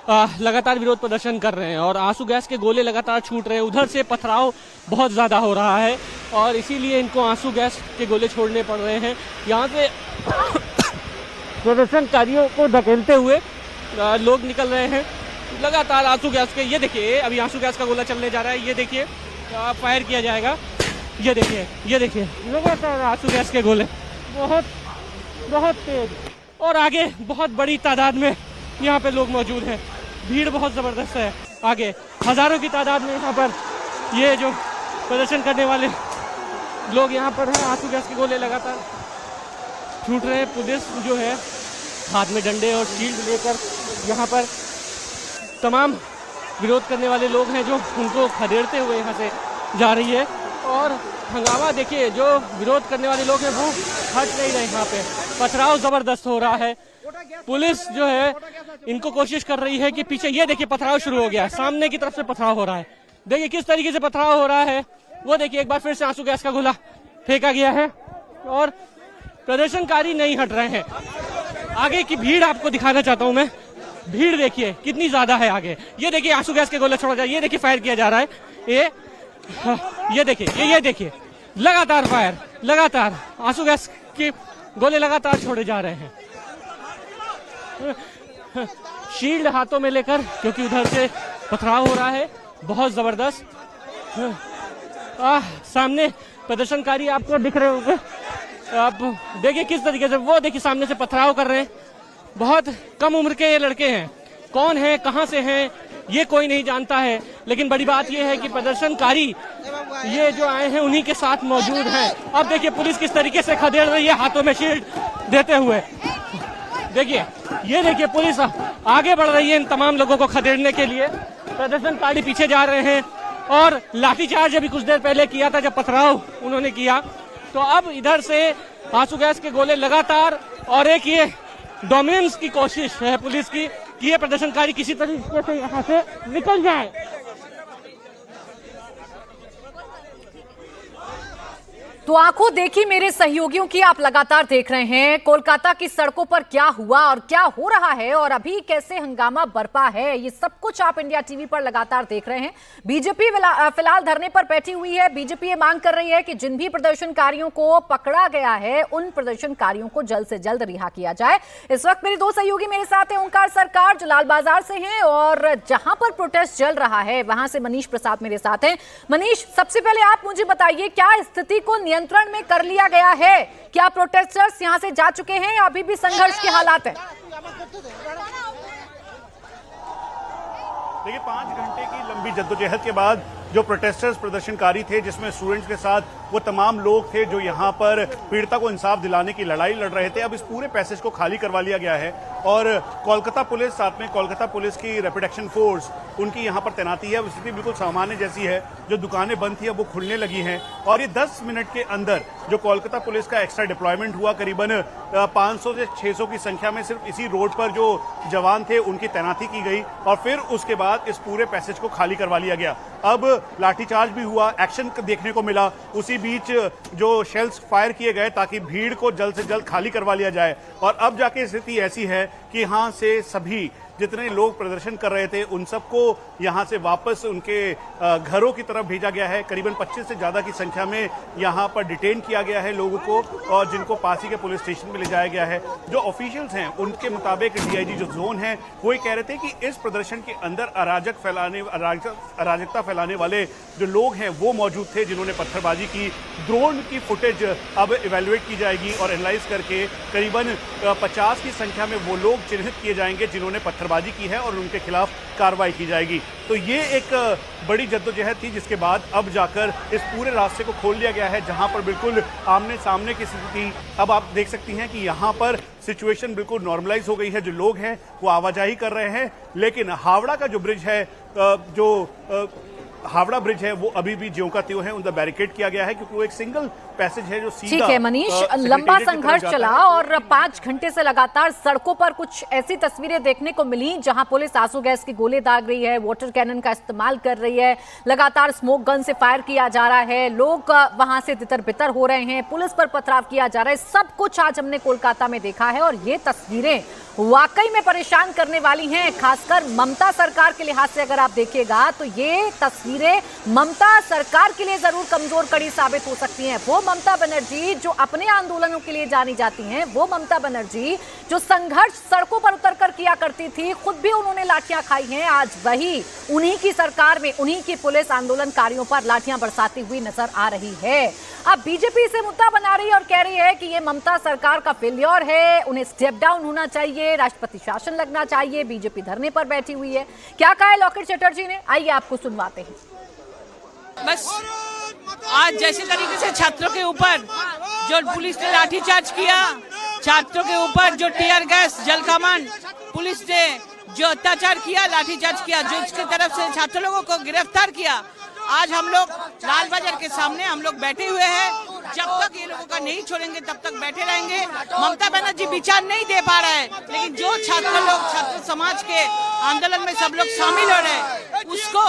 लगातार विरोध प्रदर्शन कर रहे हैं और आंसू गैस के गोले लगातार छूट रहे हैं। उधर से पथराव बहुत ज्यादा हो रहा है और इसीलिए इनको आंसू गैस के गोले छोड़ने पड़ रहे हैं। यहाँ से प्रदर्शनकारियों को धकेलते हुए लोग निकल रहे हैं लगातार आंसू गैस के। ये देखिए अभी आंसू गैस का गोला चलने जा रहा है, ये देखिए फायर किया जाएगा। ये देखिए लगातार आंसू गैस के गोले बहुत तेज और आगे बहुत बड़ी तादाद में यहाँ पे लोग मौजूद हैं। भीड़ बहुत जबरदस्त है, आगे हजारों की तादाद में यहाँ पर ये जो प्रदर्शन करने वाले लोग यहाँ पर हैं। आंसू गैस के गोले लगातार छूट रहे हैं। पुलिस जो है हाथ में डंडे और शील्ड लेकर यहाँ पर तमाम विरोध करने वाले लोग हैं जो उनको खदेड़ते हुए यहाँ से जा रही है। और हंगामा देखिए, जो विरोध करने वाले लोग हैं वो हट नहीं रहे। यहाँ पे पथराव जबरदस्त हो रहा है। पुलिस जो है इनको कोशिश कर रही है कि पीछे, ये देखिए पथराव शुरू हो गया है, सामने की तरफ से पथराव हो रहा है। देखिए किस तरीके से पथराव हो रहा है वो देखिए। एक बार फिर से आंसू गैस का गोला फेंका गया है और प्रदर्शनकारी नहीं हट रहे हैं। आगे की भीड़ आपको दिखाना चाहता हूं मैं, भीड़ देखिए कितनी ज्यादा है आगे। ये देखिए आंसू गैस के गोले छोड़ा जाए, ये देखिए फायर किया जा रहा है। ये देखिए लगातार फायर, लगातार आंसू गैस के गोले लगातार छोड़े जा रहे हैं। शील्ड हाथों में लेकर, क्योंकि उधर से पथराव हो रहा है बहुत जबरदस्त। सामने प्रदर्शनकारी आपको दिख रहे होंगे, आप देखिए किस तरीके से, वो देखिए सामने से पथराव कर रहे हैं। बहुत कम उम्र के ये लड़के हैं, कौन है कहां से हैं ये कोई नहीं जानता है, लेकिन बड़ी बात ये है कि प्रदर्शनकारी ये जो आए हैं उन्हीं के साथ मौजूद हैं। अब देखिए पुलिस किस तरीके से खदेड़ रही है हाथों में शील्ड देते हुए। देखिए ये देखिए पुलिस आगे बढ़ रही है इन तमाम लोगों को खदेड़ने के लिए। प्रदर्शनकारी पीछे जा रहे हैं और लाठीचार्ज अभी कुछ देर पहले किया था जब पथराव उन्होंने किया। तो अब इधर से आंसू गैस के गोले लगातार, और एक ये डोमिनेंस की कोशिश है पुलिस की कि ये प्रदर्शनकारी किसी तरीके से यहाँ से निकल जाए। तो आंखों देखी मेरे सहयोगियों की, आप लगातार देख रहे हैं कोलकाता की सड़कों पर क्या हुआ और क्या हो रहा है और अभी कैसे हंगामा बरपा है, ये सब कुछ आप इंडिया टीवी पर लगातार देख रहे हैं। बीजेपी फिलहाल धरने पर बैठी हुई है। बीजेपी ये मांग कर रही है कि जिन भी प्रदर्शनकारियों को पकड़ा गया है उन प्रदर्शनकारियों को जल्द से जल्द रिहा किया जाए। इस वक्त मेरे दो सहयोगी मेरे साथ हैं, ओंकार सरकार जो लाल बाजार से हैं और जहां पर प्रोटेस्ट चल रहा है वहां से मनीष प्रसाद मेरे साथ हैं। मनीष, सबसे पहले आप मुझे बताइए, क्या स्थिति को नियंत्रण में कर लिया गया है? क्या प्रोटेस्टर्स यहां से जा चुके हैं या अभी भी संघर्ष के हालात हैं? देखिए 5 घंटे की लंबी जद्दोजहद के बाद जो प्रोटेस्टर्स प्रदर्शनकारी थे, जिसमें स्टूडेंट्स के साथ वो तमाम लोग थे जो यहाँ पर पीड़िता को इंसाफ दिलाने की लड़ाई लड़ रहे थे, अब इस पूरे पैसेज को खाली करवा लिया गया है और कोलकाता पुलिस, साथ में कोलकाता पुलिस की रैपिड एक्शन फोर्स, उनकी यहाँ पर तैनाती है। स्थिति बिल्कुल सामान्य जैसी है, जो दुकानें बंद थी अब वो खुलने लगी हैं और ये 10 मिनट के अंदर जो कोलकाता पुलिस का एक्स्ट्रा डिप्लॉयमेंट हुआ, करीबन 500 से 600 की संख्या में सिर्फ इसी रोड पर जो जवान थे उनकी तैनाती की गई और फिर उसके बाद इस पूरे पैसेज को खाली करवा लिया गया। अब लाठीचार्ज भी हुआ, एक्शन देखने को मिला, उसी बीच जो शेल्स फायर किए गए ताकि भीड़ को जल्द से जल्द खाली करवा लिया जाए। और अब जाके स्थिति ऐसी है कि यहाँ से सभी जितने लोग प्रदर्शन कर रहे थे उन सबको यहाँ से वापस उनके घरों की तरफ भेजा गया है। करीबन 25 से ज़्यादा की संख्या में यहाँ पर डिटेन किया गया है लोगों को और जिनको पासी के पुलिस स्टेशन में ले जाया गया है। जो ऑफिशियल्स हैं उनके मुताबिक डीआईजी जो जोन है वो ये कह रहे थे कि इस प्रदर्शन के अंदर अराजकता फैलाने वाले जो लोग हैं वो मौजूद थे जिन्होंने पत्थरबाजी की। ड्रोन की फुटेज अब इवेल्युएट की जाएगी और एनालाइज करके करीबन 50 की संख्या में वो लोग चिन्हित किए जाएंगे जिन्होंने पत्थरबाजी पत्थरबाजी की है और उनके खिलाफ कार्रवाई की जाएगी। तो ये एक बड़ी जद्दोजहद थी, जिसके बाद अब जाकर इस पूरे रास्ते को खोल दिया गया है, जहां पर बिल्कुल आमने सामने की स्थिति अब आप देख सकती हैं कि यहां पर सिचुएशन बिल्कुल नॉर्मलाइज हो गई है। जो लोग हैं वो आवाजाही कर रहे हैं, लेकिन हावड़ा का जो ब्रिज है, हावड़ा ब्रिज है, वो अभी भी ज्यों का त्यों है, उनका बैरिकेड किया गया है, क्योंकि वो एक सिंगल पैसेज है जो सीधा। ठीक है मनीष, लंबा संघर्ष चला और 5 घंटे से लगातार सड़कों पर कुछ ऐसी तस्वीरें देखने को मिली जहां पुलिस आंसू गैस की गोले दाग रही है, वाटर कैनन का इस्तेमाल कर रही है, लगातार स्मोक गन से फायर किया जा रहा है, लोग वहां से तितर बितर हो रहे हैं, पुलिस पर पथराव किया जा रहा है। सब कुछ आज हमने कोलकाता में देखा है और ये तस्वीरें वाकई में परेशान करने वाली हैं, खासकर ममता सरकार के लिहाज से अगर आप देखिएगा तो ये तस्वीरें ममता सरकार के लिए जरूर कमजोर कड़ी साबित हो सकती हैं। वो ममता बनर्जी जो अपने आंदोलनों के लिए जानी जाती हैं, वो ममता बनर्जी जो संघर्ष सड़कों पर उतरकर किया करती थी, खुद भी उन्होंने लाठियां खाई हैं, आज वही उन्हीं की सरकार में उन्हीं की पुलिस आंदोलनकारियों पर लाठियां बरसाती हुई नजर आ रही है। अब बीजेपी इसे मुद्दा बना रही है और कह रही है कि ये ममता सरकार का फेल्योर है, उन्हें स्टेप डाउन होना चाहिए, राष्ट्रपति शासन लगना चाहिए। बीजेपी धरने पर बैठी हुई है। क्या कहा है लॉकेट चटर्जी ने, आइए आपको सुनवाते हैं। बस आज जैसे तरीके से छात्रों के ऊपर जो पुलिस ने लाठीचार्ज किया, छात्रों के ऊपर जो टीयर गैस जल कमान पुलिस ने जो अत्याचार किया, लाठीचार्ज किया, जो उसकी तरफ से छात्र लोगों को गिरफ्तार किया, आज हम लोग लाल बाजार के सामने हम लोग बैठे हुए हैं। जब तक ये लोगों का नहीं छोड़ेंगे तब तक बैठे रहेंगे। ममता बनर्जी विचार नहीं दे पा रहा है, लेकिन जो छात्र समाज के आंदोलन में सब लोग शामिल हो रहे हैं, उसको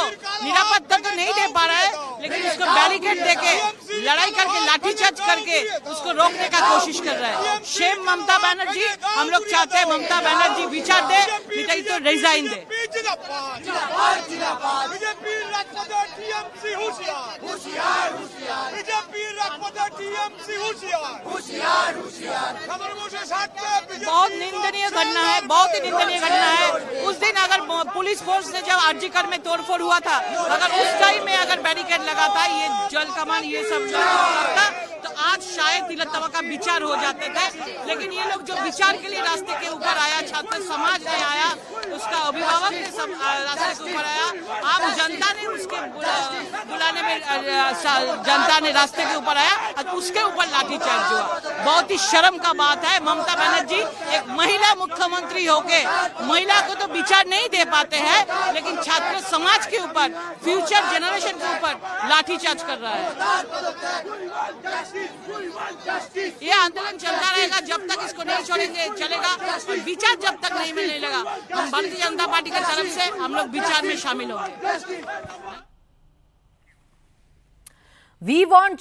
निरापत्ता तो नहीं दे पा रहा है, लेकिन उसको बैरिकेड देके लड़ाई करके लाठीचार्ज करके उसको रोकने का कोशिश कर रहा है। शेम ममता बनर्जी। हम लोग चाहते हैं ममता बनर्जी विचार दे, नहीं तो रिजाइन दे। बहुत निंदनीय घटना है, बहुत ही निंदनीय घटना है। उस दिन अगर पुलिस फोर्स ने जब आरजीकर में तोड़फोड़ हुआ था, अगर उस टाइम में अगर बैरिकेड लगाता, ये जल कमान ये सब लगता, तो आज शायद तिलक का विचार हो जाते थे। लेकिन ये लोग जो विचार के लिए रास्ते के ऊपर आया, छात्र समाज ने आया, उसका अभिभावक ने सब रास्ते के ऊपर आया, आप जनता ने उसके बुलाने में जनता ने रास्ते के ऊपर आया और उसके ऊपर लाठीचार्ज हुआ। बहुत ही शर्म का बात है। ममता बनर्जी एक महिला मुख्यमंत्री होके महिला को तो विचार नहीं दे पाते हैं, लेकिन छात्र समाज के ऊपर, फ्यूचर जनरेशन के ऊपर लाठीचार्ज कर रहा है। ये आंदोलन चलता रहेगा जब तक इसको नहीं छोड़ेंगे, चलेगा। विचार जब तक नहीं मिलने लगा, हम भारतीय जनता पार्टी की तरफ से हम लोग विचार में शामिल होंगे। वी वॉन्ट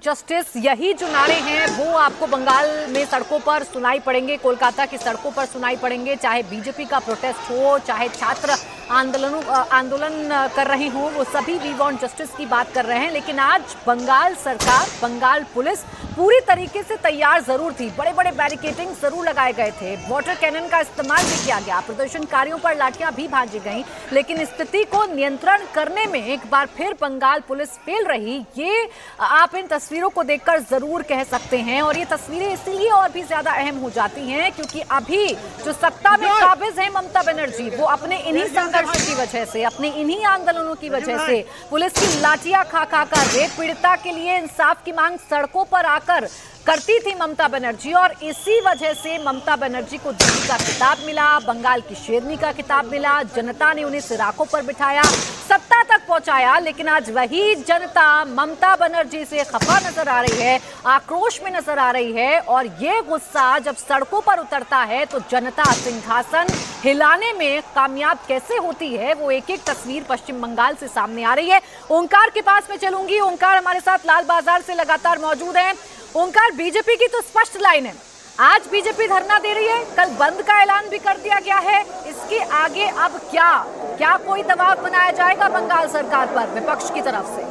जस्टिस, यही जो नारे हैं वो आपको बंगाल में सड़कों पर सुनाई पड़ेंगे, कोलकाता की सड़कों पर सुनाई पड़ेंगे, चाहे बीजेपी का प्रोटेस्ट हो, चाहे छात्र आंदोलन कर रहे हों, वो सभी वी वॉन्ट जस्टिस की बात कर रहे हैं। लेकिन आज बंगाल सरकार, बंगाल पुलिस पूरी तरीके से तैयार जरूर थी, बड़े बड़े बैरिकेडिंग जरूर लगाए गए थे, वाटर कैनन का इस्तेमाल भी किया गया, प्रदर्शनकारियों पर लाठियां भी भाजी गई, लेकिन स्थिति को नियंत्रण करने में एक बार फिर बंगाल पुलिस फेल रही। ये आप इन तस्वीरों को देखकर जरूर कह सकते हैं, और ये तस्वीरें इसलिए और भी ज्यादा अहम हो जाती हैं क्योंकि अभी जो सत्ता में काबिज है ममता बनर्जी, वो अपने इन्हीं संघर्षों की वजह से, अपने इन्हीं आंदोलनों की वजह से, पुलिस की लाठियां खा कर रेप पीड़िता के लिए इंसाफ की मांग सड़कों पर आकर करती थी ममता बनर्जी, और इसी वजह से ममता बनर्जी को दिल्ली का खिताब मिला, बंगाल की शेरनी का खिताब मिला, जनता ने उन्हें सिराखों पर बिठाया, सत्ता तक पहुंचाया। लेकिन आज वही जनता ममता बनर्जी से खफा नजर आ रही है, आक्रोश में नजर आ रही है, और ये गुस्सा जब सड़कों पर उतरता है तो जनता सिंहासन हिलाने में कामयाब कैसे होती है, वो एक एक तस्वीर पश्चिम बंगाल से सामने आ रही है। ओंकार के पास में चलूंगी। ओंकार हमारे साथ लाल बाजार से लगातार मौजूद हैं। ओंकार, बीजेपी की तो स्पष्ट लाइन है, आज बीजेपी धरना दे रही है, कल बंद का ऐलान भी कर दिया गया है, इसके आगे अब क्या कोई दबाव बनाया जाएगा बंगाल सरकार पर विपक्ष की तरफ से?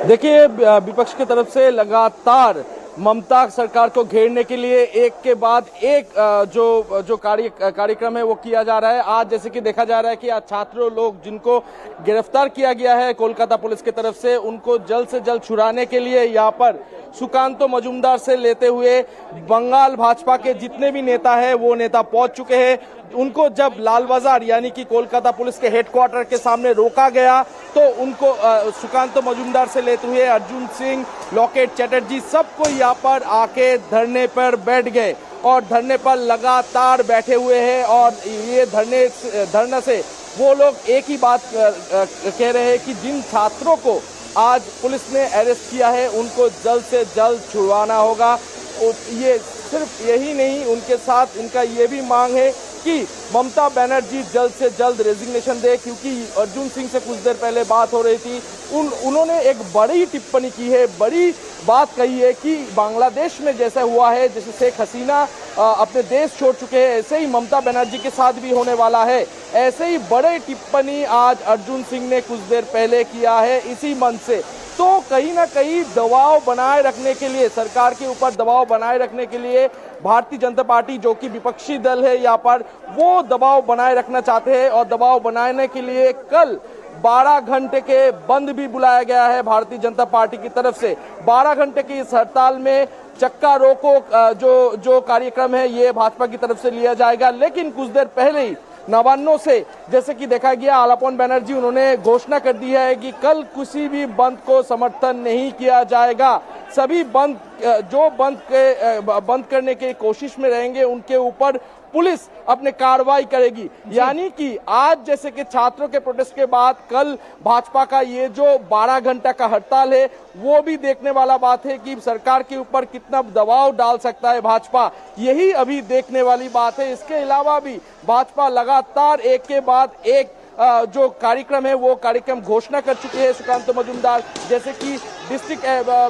देखिए, विपक्ष की तरफ से लगातार ममता सरकार को घेरने के लिए एक के बाद एक जो कार्यक्रम है वो किया जा रहा है। आज जैसे कि देखा जा रहा है कि आज छात्रों लोग जिनको गिरफ्तार किया गया है कोलकाता पुलिस की तरफ से, उनको जल्द से जल्द छुड़ाने के लिए यहाँ पर सुकांतो मजूमदार से लेते हुए बंगाल भाजपा के जितने भी नेता है वो नेता पहुंच चुके हैं। उनको जब लाल बाजार यानी कि कोलकाता पुलिस के हेडक्वार्टर के सामने रोका गया तो उनको सुकांतो मजूमदार से लेते हुए अर्जुन सिंह, लॉकेट चैटर्जी सबको यहाँ पर आके धरने पर बैठ गए और धरने पर लगातार बैठे हुए हैं। और ये धरना से वो लोग एक ही बात कह रहे हैं कि जिन छात्रों को आज पुलिस ने अरेस्ट किया है उनको जल्द से जल्द छुड़वाना होगा। ये सिर्फ यही नहीं, उनके साथ इनका ये भी मांग है कि ममता बनर्जी जल्द से जल्द रेजिग्नेशन दे, क्योंकि अर्जुन सिंह से कुछ देर पहले बात हो रही थी, उन्होंने एक बड़ी टिप्पणी की है, बड़ी बात कही है कि बांग्लादेश में जैसा हुआ है, जैसे शेख हसीना अपने देश छोड़ चुके हैं, ऐसे ही ममता बनर्जी के साथ भी होने वाला है। ऐसे ही बड़े टिप्पणी आज अर्जुन सिंह ने कुछ देर पहले किया है इसी मंच से। तो कहीं ना कहीं दबाव बनाए रखने के लिए, सरकार के ऊपर दबाव बनाए रखने के लिए भारतीय जनता पार्टी जो कि विपक्षी दल है यहाँ पर, वो दबाव बनाए रखना चाहते हैं। और दबाव बनाने के लिए कल 12 घंटे के बंद भी बुलाया गया है भारतीय जनता पार्टी की तरफ से। 12 घंटे की इस हड़ताल में चक्का रोको जो कार्यक्रम है ये भाजपा की तरफ से लिया जाएगा। लेकिन कुछ देर पहले ही नवान्नों से जैसे कि देखा गया, आलापन बनर्जी उन्होंने घोषणा कर दी है कि कल किसी भी बंद को समर्थन नहीं किया जाएगा। सभी बंद जो बंद करने की कोशिश में रहेंगे उनके ऊपर पुलिस अपने कार्रवाई करेगी। यानी कि आज जैसे कि छात्रों के प्रोटेस्ट के बाद कल भाजपा का ये जो 12 घंटा का हड़ताल है वो भी देखने वाला बात है कि सरकार के ऊपर कितना दबाव डाल सकता है भाजपा, यही अभी देखने वाली बात है। इसके अलावा भी भाजपा लगातार एक के बाद एक जो कार्यक्रम है वो कार्यक्रम घोषणा कर चुके हैं सुकांतो मजूमदार, जैसे कि डिस्ट्रिक्ट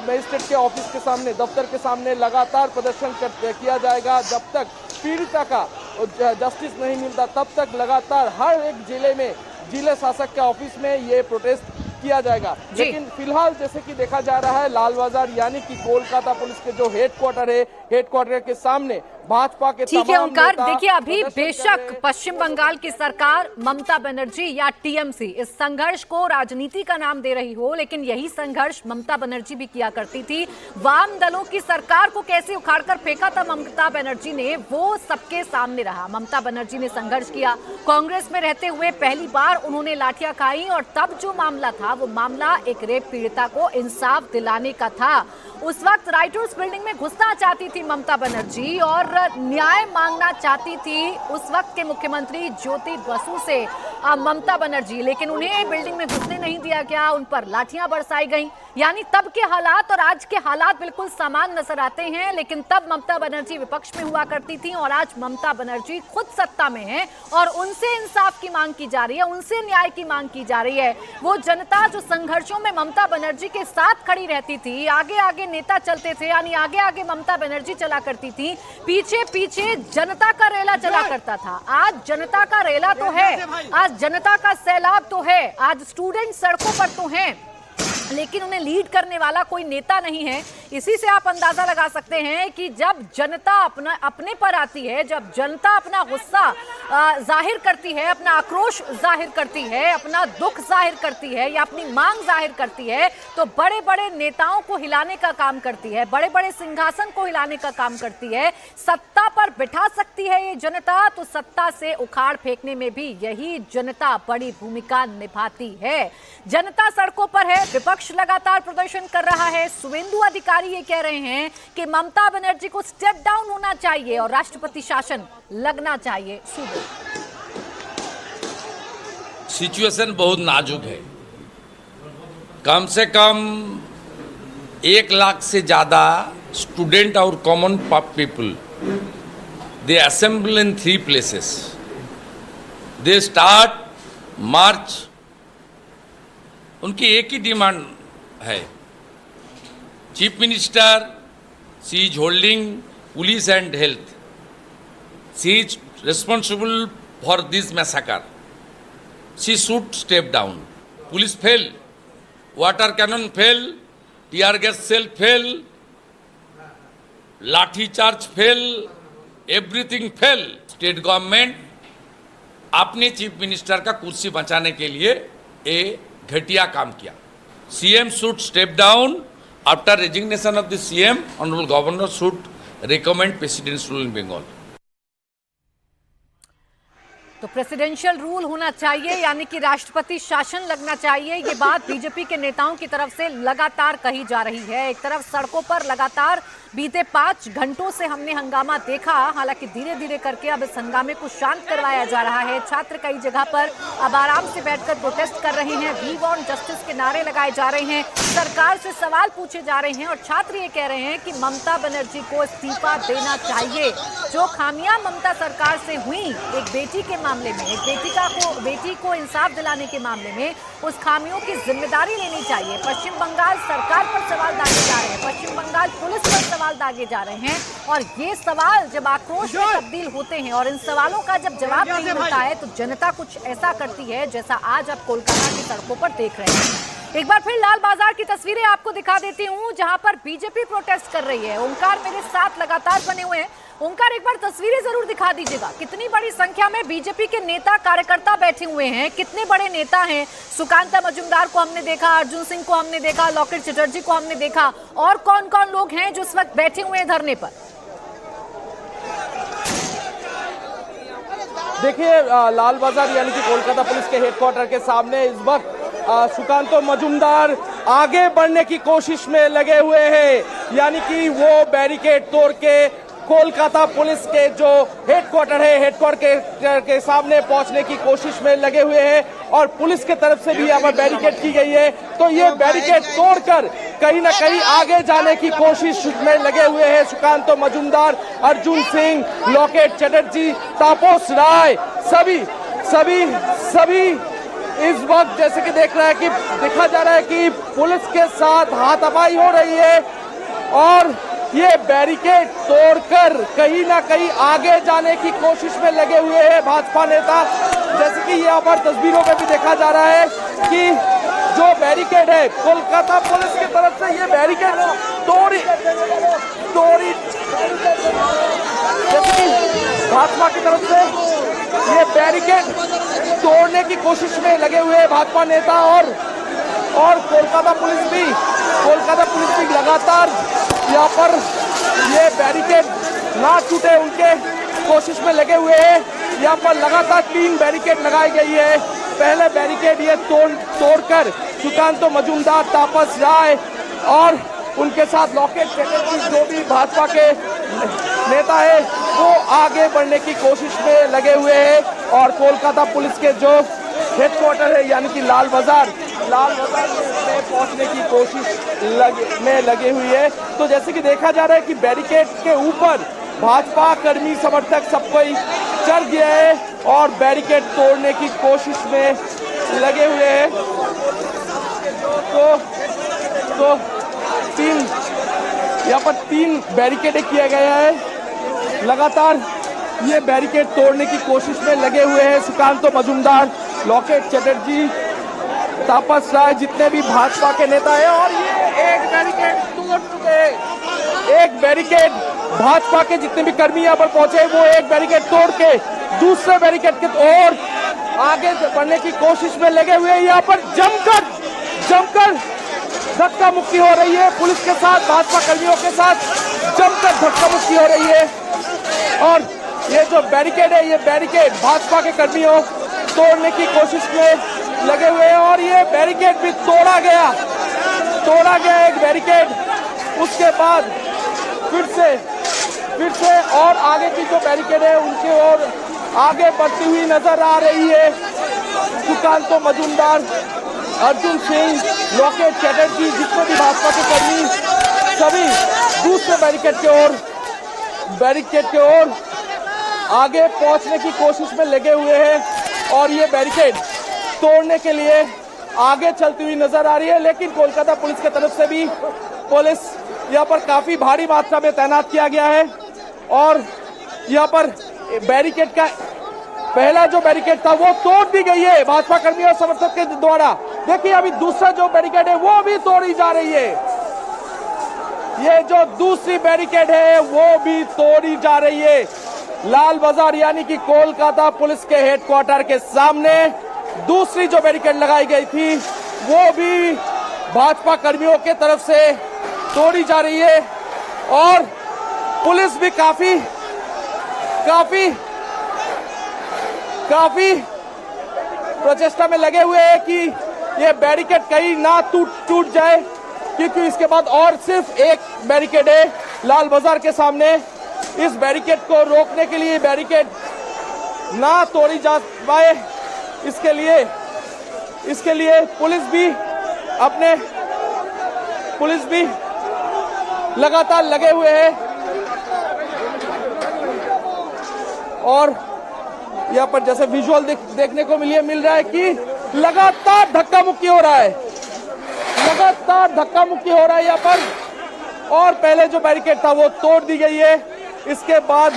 मजिस्ट्रेट के ऑफिस के सामने, दफ्तर के सामने लगातार प्रदर्शन किया जाएगा जब तक पीड़िता का जस्टिस नहीं मिलता, तब तक लगातार हर एक जिले में जिला शासक के ऑफिस में ये प्रोटेस्ट किया जाएगा। लेकिन फिलहाल जैसे कि देखा जा रहा है लाल बाजार यानी कि कोलकाता पुलिस के जो हेडक्वार्टर है, हेडक्वार्टर के सामने भाजपा के ठीक है ओंकार, देखिए अभी बेशक पश्चिम बंगाल की सरकार ममता बनर्जी या टीएमसी इस संघर्ष को राजनीति का नाम दे रही हो, लेकिन यही संघर्ष ममता बनर्जी भी किया करती थी। वाम दलों की सरकार को कैसे उखाड़कर फेंका था ममता बनर्जी ने, वो सबके सामने रहा। ममता बनर्जी ने संघर्ष किया, कांग्रेस में रहते हुए पहली बार उन्होंने लाठियां खाई और तब जो मामला था वो मामला एक रेप पीड़िता को इंसाफ दिलाने का था। उस वक्त राइटर्स बिल्डिंग में घुसना चाहती थी ममता बनर्जी और न्याय मांगना चाहती थी उस वक्त के मुख्यमंत्री ज्योति बसु से ममता बनर्जी, लेकिन उन्हें बिल्डिंग में घुसने नहीं दिया गया, उन पर लाठियां बरसाई गईं। यानी तब के हालात और आज के हालात बिल्कुल समान नजर आते हैं, लेकिन तब ममता बनर्जी विपक्ष में हुआ करती थी और आज ममता बनर्जी खुद सत्ता में है और उनसे इंसाफ की मांग की जा रही है, उनसे न्याय की मांग की जा रही है। वो जनता जो संघर्षों में ममता बनर्जी के साथ खड़ी रहती थी, आगे आगे नेता चलते थे, यानी आगे आगे ममता बनर्जी चला करती थी, पीछे पीछे जनता का रेला चला करता था। आज जनता का रेला तो है, आज जनता का सैलाब तो है, आज स्टूडेंट सड़कों पर तो हैं, लेकिन उन्हें लीड करने वाला कोई नेता नहीं है। इसी से आप अंदाजा लगा सकते हैं कि जब जनता अपने पर आती है, जब जनता अपना गुस्सा जाहिर करती है, अपना आक्रोश जाहिर करती है, अपना दुख जाहिर करती है या अपनी मांग जाहिर करती है, तो बड़े बड़े नेताओं को हिलाने का काम करती है, बड़े बड़े सिंहासन को हिलाने का काम करती है। सत्ता पर बिठा सकती है ये जनता, तो सत्ता से उखाड़ फेंकने में भी यही जनता बड़ी भूमिका निभाती है। जनता सड़कों पर है, विपक्ष लगातार प्रदर्शन कर रहा है। शुभेंदु अधिकारी ये कह रहे हैं कि ममता बनर्जी को स्टेप डाउन होना चाहिए और राष्ट्रपति शासन लगना चाहिए। सिचुएशन बहुत नाजुक है। कम से कम 1 लाख से ज्यादा स्टूडेंट और common people they assemble in 3 places. They start march. उनकी एक ही डिमांड है, chief minister, she is holding police and health, she is responsible for this massacre, she should step down. Police fail, water cannon fail, tear gas shell fail, lathi charge fail, everything fail. State government अपने chief minister का कुर्सी बचाने के लिए एक घटिया काम किया। CM should step down after resignation of the CM. Honourable governor should recommend presidential rule in Bengal. तो प्रेसिडेंशियल रूल होना चाहिए, यानी कि राष्ट्रपति शासन लगना चाहिए। ये बात बीजेपी के नेताओं की तरफ से लगातार कही जा रही है। एक तरफ सड़कों पर लगातार बीते 5 घंटों से हमने हंगामा देखा, हालांकि धीरे धीरे करके अब इस हंगामे को शांत करवाया जा रहा है। छात्र कई जगह पर अब आराम से बैठकर प्रोटेस्ट कर रहे हैं, वी वांट जस्टिस के नारे लगाए जा रहे हैं, सरकार से सवाल पूछे जा रहे हैं और छात्र ये कह रहे हैं कि ममता बनर्जी को इस्तीफा देना चाहिए। जो खामियां ममता सरकार से हुई एक बेटी के मामले में, एक बेटी को इंसाफ दिलाने के मामले में, उस खामियों की जिम्मेदारी लेनी चाहिए। पश्चिम बंगाल सरकार पर सवाल दागे जा रहे हैं, पश्चिम बंगाल पुलिस पर सवाल दागे जा रहे हैं और ये सवाल जब आक्रोश में तब्दील होते हैं और इन सवालों का जब जवाब नहीं मिलता है तो जनता कुछ ऐसा करती है जैसा आज आप कोलकाता की सड़कों पर देख रहे हैं। एक बार फिर लाल बाजार की तस्वीरें आपको दिखा देती हूं, जहां पर बीजेपी प्रोटेस्ट कर रही है। ओंकार मेरे साथ लगातार बने हुए हैं। ओंकार, एक बार तस्वीरें जरूर दिखा दीजिएगा। कितनी बड़ी संख्या में बीजेपी के नेता कार्यकर्ता बैठे हुए हैं, कितने बड़े नेता हैं। सुकांता मजूमदार को हमने देखा, अर्जुन सिंह को हमने देखा, लॉकेट चटर्जी को हमने देखा, और कौन कौन लोग हैं जो इस वक्त बैठे हुए हैं धरने पर? देखिए, लाल बाजार यानी कि कोलकाता पुलिस के हेडक्वार्टर के सामने इस वक्त सुकांतो मजूमदार आगे बढ़ने की कोशिश में लगे हुए हैं, यानी कि वो बैरिकेड तोड़ के कोलकाता पुलिस के जो हेडक्वार्टर है, हेडक्वार्टर के सामने पहुंचने की कोशिश में लगे हुए हैं और पुलिस के तरफ से भी यहाँ पर बैरिकेड की गई है। तो ये बैरिकेड तोड़कर कहीं ना कहीं आगे जाने की कोशिश में लगे हुए हैं सुकांतो मजूमदार, अर्जुन सिंह, लॉकेट चटर्जी, तापस राय, सभी इस वक्त जैसे कि देखा जा रहा है कि पुलिस के साथ हाथापाई हो रही है और ये बैरिकेड तोड़कर कहीं ना कहीं आगे जाने की कोशिश में लगे हुए हैं भाजपा नेता। जैसे कि यहाँ पर तस्वीरों में भी देखा जा रहा है कि जो बैरिकेड है कोलकाता पुलिस की तरफ से, ये बैरिकेड तोड़ी जैसे कि भाजपा की तरफ से ये बैरिकेड तोड़ने की कोशिश में लगे हुए हैं भाजपा नेता और कोलकाता पुलिस भी लगातार यहाँ पर ये बैरिकेड ना टूटे उनके कोशिश में लगे हुए हैं। यहाँ पर लगातार 3 बैरिकेड लगाई गई है। पहले बैरिकेड ये तोड़कर सुकांतो मजूमदार, तापस राय और उनके साथ लॉकेट चटर्जी जो भी भाजपा के नेता है वो आगे बढ़ने की कोशिश में लगे हुए हैं और कोलकाता पुलिस के जो हेडक्वार्टर है यानी कि लाल बाजार में पहुंचने की कोशिश में लगे हुई है। तो जैसे कि देखा जा रहा है कि बैरिकेड के ऊपर भाजपा कर्मी समर्थक सब कोई चढ़ गया है और बैरिकेड तोड़ने की कोशिश में लगे हुए हैं। तो यहाँ पर 3 बैरिकेड किया गया है। लगातार ये बैरिकेड तोड़ने की कोशिश में लगे हुए हैं सुकांतो मजूमदार, लॉकेट चटर्जी, तापस राय, जितने भी भाजपा के नेता हैं और ये एक बैरिकेड तोड़ चुके हैं। एक बैरिकेड भाजपा के जितने भी कर्मी यहाँ पर पहुंचे वो एक बैरिकेड तोड़ के दूसरे बैरिकेड के ओर आगे बढ़ने की कोशिश में लगे हुए हैं। यहाँ पर जमकर धक्का मुक्की हो रही है पुलिस के साथ, भाजपा कर्मियों के साथ जमकर धक्का मुक्की हो रही है और ये जो बैरिकेड है ये बैरिकेड भाजपा के कर्मियों तोड़ने की कोशिश में लगे हुए हैं और ये बैरिकेड भी तोड़ा गया एक बैरिकेड। उसके बाद फिर से और आगे की जो बैरिकेड है उनकी ओर आगे बढ़ती हुई नजर आ रही है सुकांतो मजूमदार, अर्जुन सिंह, लॉकेट चटर्जी, जितने भी भाजपा के कर्मी सभी दूसरे बैरिकेड के ओर आगे पहुंचने की कोशिश में लगे हुए हैं और ये बैरिकेड तोड़ने के लिए आगे चलती हुई नजर आ रही है। लेकिन कोलकाता पुलिस की तरफ से भी पुलिस यहाँ पर काफी भारी मात्रा में तैनात किया गया है और यहाँ पर बैरिकेड का पहला जो बैरिकेड था वो तोड़ दी गई है भाजपा कर्मियों और समर्थक के द्वारा। देखिए अभी दूसरा जो बैरिकेड है वो भी तोड़ी जा रही है। ये जो दूसरी बैरिकेड है वो भी तोड़ी जा रही है। लाल बाजार यानी कि कोलकाता पुलिस के हेडक्वार्टर के सामने दूसरी जो बैरिकेड लगाई गई थी वो भी भाजपा कर्मियों के तरफ से तोड़ी जा रही है और पुलिस भी काफी प्रचेष्टा में लगे हुए हैं कि ये बैरिकेड कहीं ना टूट जाए, क्योंकि इसके बाद और सिर्फ एक बैरिकेड है लाल बाजार के सामने। इस बैरिकेड को रोकने के लिए बैरिकेड ना तोड़ी जा पाए, इसके लिए पुलिस भी लगातार लगे हुए हैं और यहाँ पर जैसे विजुअल देखने को मिल रहा है कि लगातार धक्का मुक्की हो रहा है, यहाँ पर। और पहले जो बैरिकेड था वो तोड़ दी गई है, इसके बाद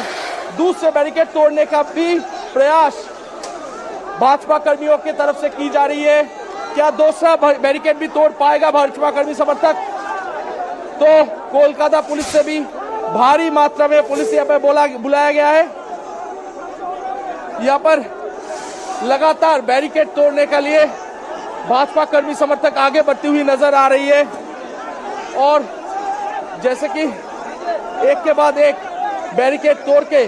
दूसरे बैरिकेड तोड़ने का भी प्रयास भाजपा कर्मियों की तरफ से की जा रही है। क्या दूसरा बैरिकेड भी तोड़ पाएगा भाजपा कर्मी समर्थक? तो कोलकाता पुलिस से भी भारी मात्रा में पुलिस यहाँ पर बुलाया गया है। यहाँ पर लगातार बैरिकेड तोड़ने के लिए भाजपा कर्मी समर्थक आगे बढ़ती हुई नजर आ रही है और जैसे कि एक के बाद एक बैरिकेड तोड़ के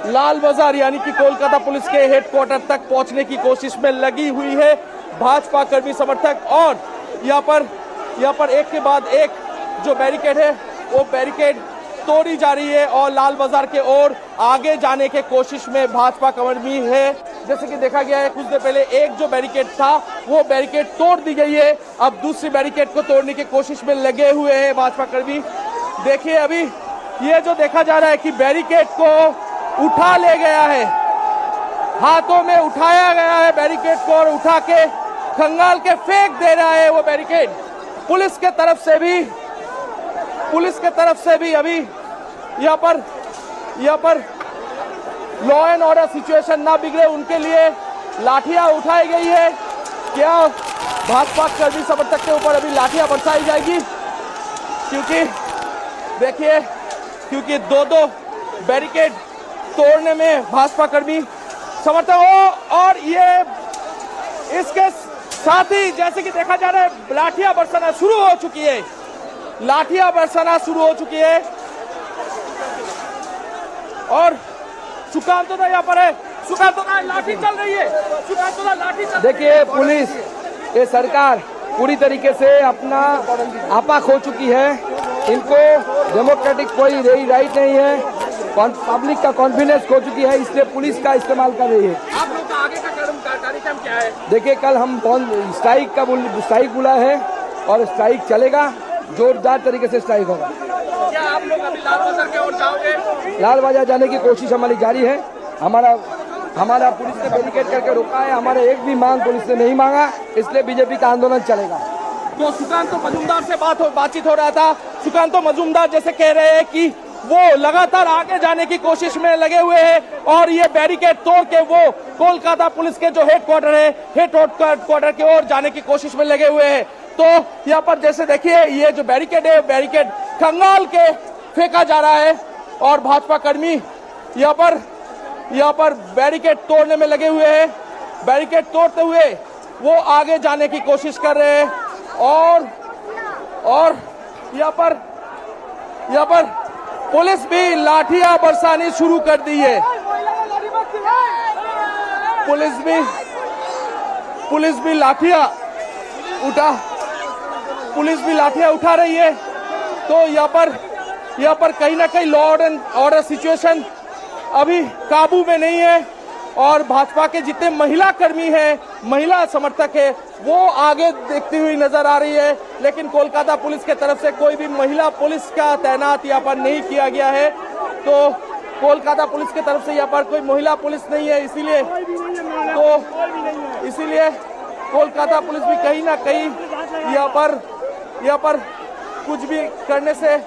लाल बाजार यानी कि कोलकाता पुलिस के हेडक्वार्टर तक पहुंचने की कोशिश में लगी हुई है भाजपा कर्मी समर्थक। और यहाँ पर एक के बाद एक जो बैरिकेड है वो बैरिकेड तोड़ी जा रही है और लाल बाजार के ओर आगे जाने के कोशिश में भाजपा कर्मी है। जैसे कि देखा गया है कुछ देर पहले एक जो बैरिकेड था वो बैरिकेड तोड़ दी गई है, अब दूसरी बैरिकेड को तोड़ने की कोशिश में लगे हुए हैं भाजपा कर्मी। देखिए अभी ये जो देखा जा रहा है कि बैरिकेड को उठा ले गया है, हाथों में उठाया गया है बैरिकेड को और उठा के खंगाल के फेंक दे रहा है वो बैरिकेड। पुलिस के तरफ से भी अभी यहाँ पर लॉ एंड ऑर्डर सिचुएशन ना बिगड़े उनके लिए लाठियां उठाई गई है। क्या भाजपा कर्मी समर्थक के ऊपर अभी लाठियां बरसाई जाएगी? क्योंकि देखिए दो बैरिकेड तोड़ने में भाजपा कर्मी समर्थक हो और ये इसके साथ ही जैसे कि देखा जा रहा है लाठियां बरसाना शुरू हो चुकी है और सुकांतोदा यहाँ पर है। सुकांतोदा लाठी चल रही है। देखिए पुलिस ये सरकार पूरी तरीके से अपना आपा खो चुकी है, इनको डेमोक्रेटिक कोई राइट नहीं है, पब्लिक का कॉन्फिडेंस खो चुकी है, इसलिए पुलिस का इस्तेमाल कर रही है। आप लोग का आगे का कार्यक्रम क्या है? देखिए कल हम स्ट्राइक बुला है और स्ट्राइक चलेगा, जोरदार तरीके से स्ट्राइक होगा। क्या आप लोग अभी लाल बाजार की ओर जाओगे? लाल बाजार जाने की कोशिश हमारी जारी है। हमारा पुलिस ने बैरिकेड करके रोका है, हमारा एक भी मांग पुलिस ने नहीं मांगा, इसलिए बीजेपी का आंदोलन चलेगा। तो सुकांतो मजूमदार से बातचीत हो रहा था। सुकांतो मजूमदार जैसे कह रहे हैं कि वो लगातार आगे जाने की कोशिश में लगे हुए हैं और ये बैरिकेड तोड़ के वो कोलकाता पुलिस के जो हेडक्वार्टर की ओर जाने की कोशिश में लगे हुए हैं। तो यहाँ पर जैसे देखिए ये जो बैरिकेड है बैरिकेड खंगाल के फेंका जा रहा है और भाजपा कर्मी यहाँ पर बैरिकेड तोड़ने में लगे हुए हैं। बैरिकेड तोड़ते हुए वो आगे जाने की कोशिश कर रहे हैं और यहाँ पर पुलिस भी लाठियां बरसानी शुरू कर दी है। पुलिस भी लाठियां उठा रही है। तो यहाँ पर कहीं ना कहीं लॉ एंड ऑर्डर सिचुएशन अभी काबू में नहीं है और भाजपा के जितने महिला कर्मी हैं, महिला समर्थक है, वो आगे देखती हुई नजर आ रही है। लेकिन कोलकाता पुलिस के तरफ से कोई भी महिला पुलिस का तैनात यहाँ पर नहीं किया गया है। तो कोलकाता पुलिस की तरफ से यहाँ पर कोई महिला पुलिस नहीं है, इसीलिए कोलकाता पुलिस भी कहीं ना कहीं यहाँ पर कुछ भी करने से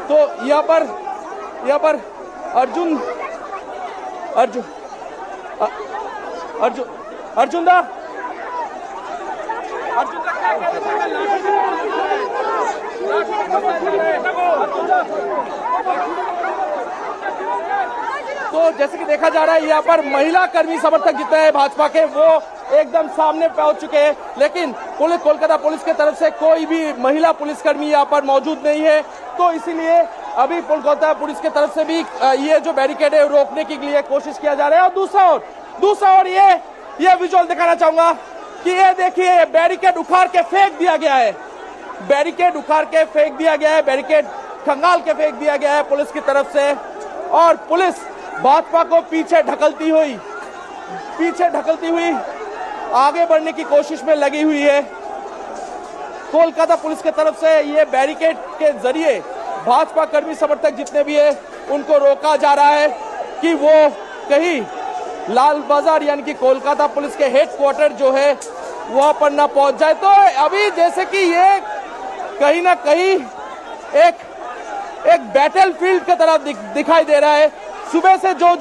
तो यहाँ पर अर्जुन दा अर्जुन का क्या कहना तो जैसे कि देखा जा रहा है यहाँ पर महिला कर्मी समर्थक जितने हैं भाजपा के वो एकदम सामने पहुंच चुके हैं, लेकिन कोलकाता पुलिस के तरफ से कोई भी महिला पुलिसकर्मी यहाँ पर मौजूद नहीं है। तो इसीलिए अभी कोलकाता पुलिस के तरफ से भी ये जो बैरिकेड है रोकने के लिए कोशिश किया जा रहा है। और दूसरा और ये विजुअल दिखाना चाहूंगा कि ये देखिए बैरिकेड उखाड़ के फेंक दिया गया है, बैरिकेड खंगाल के फेंक दिया गया है पुलिस की तरफ से। और पुलिस भाजपा को पीछे ढकलती हुई आगे बढ़ने की कोशिश में लगी हुई है। कोलकाता पुलिस के तरफ से ये बैरिकेड के जरिए भाजपा कर्मी समर्थक जितने भी है उनको रोका जा रहा है कि वो कहीं लाल बाजार यानी कि कोलकाता पुलिस के हेडक्वार्टर जो है वहां पर ना पहुंच जाए। तो अभी जैसे कि ये कहीं ना कहीं एक बैटल फील्ड की तरह दिखाई दे रहा है। सुबह से जो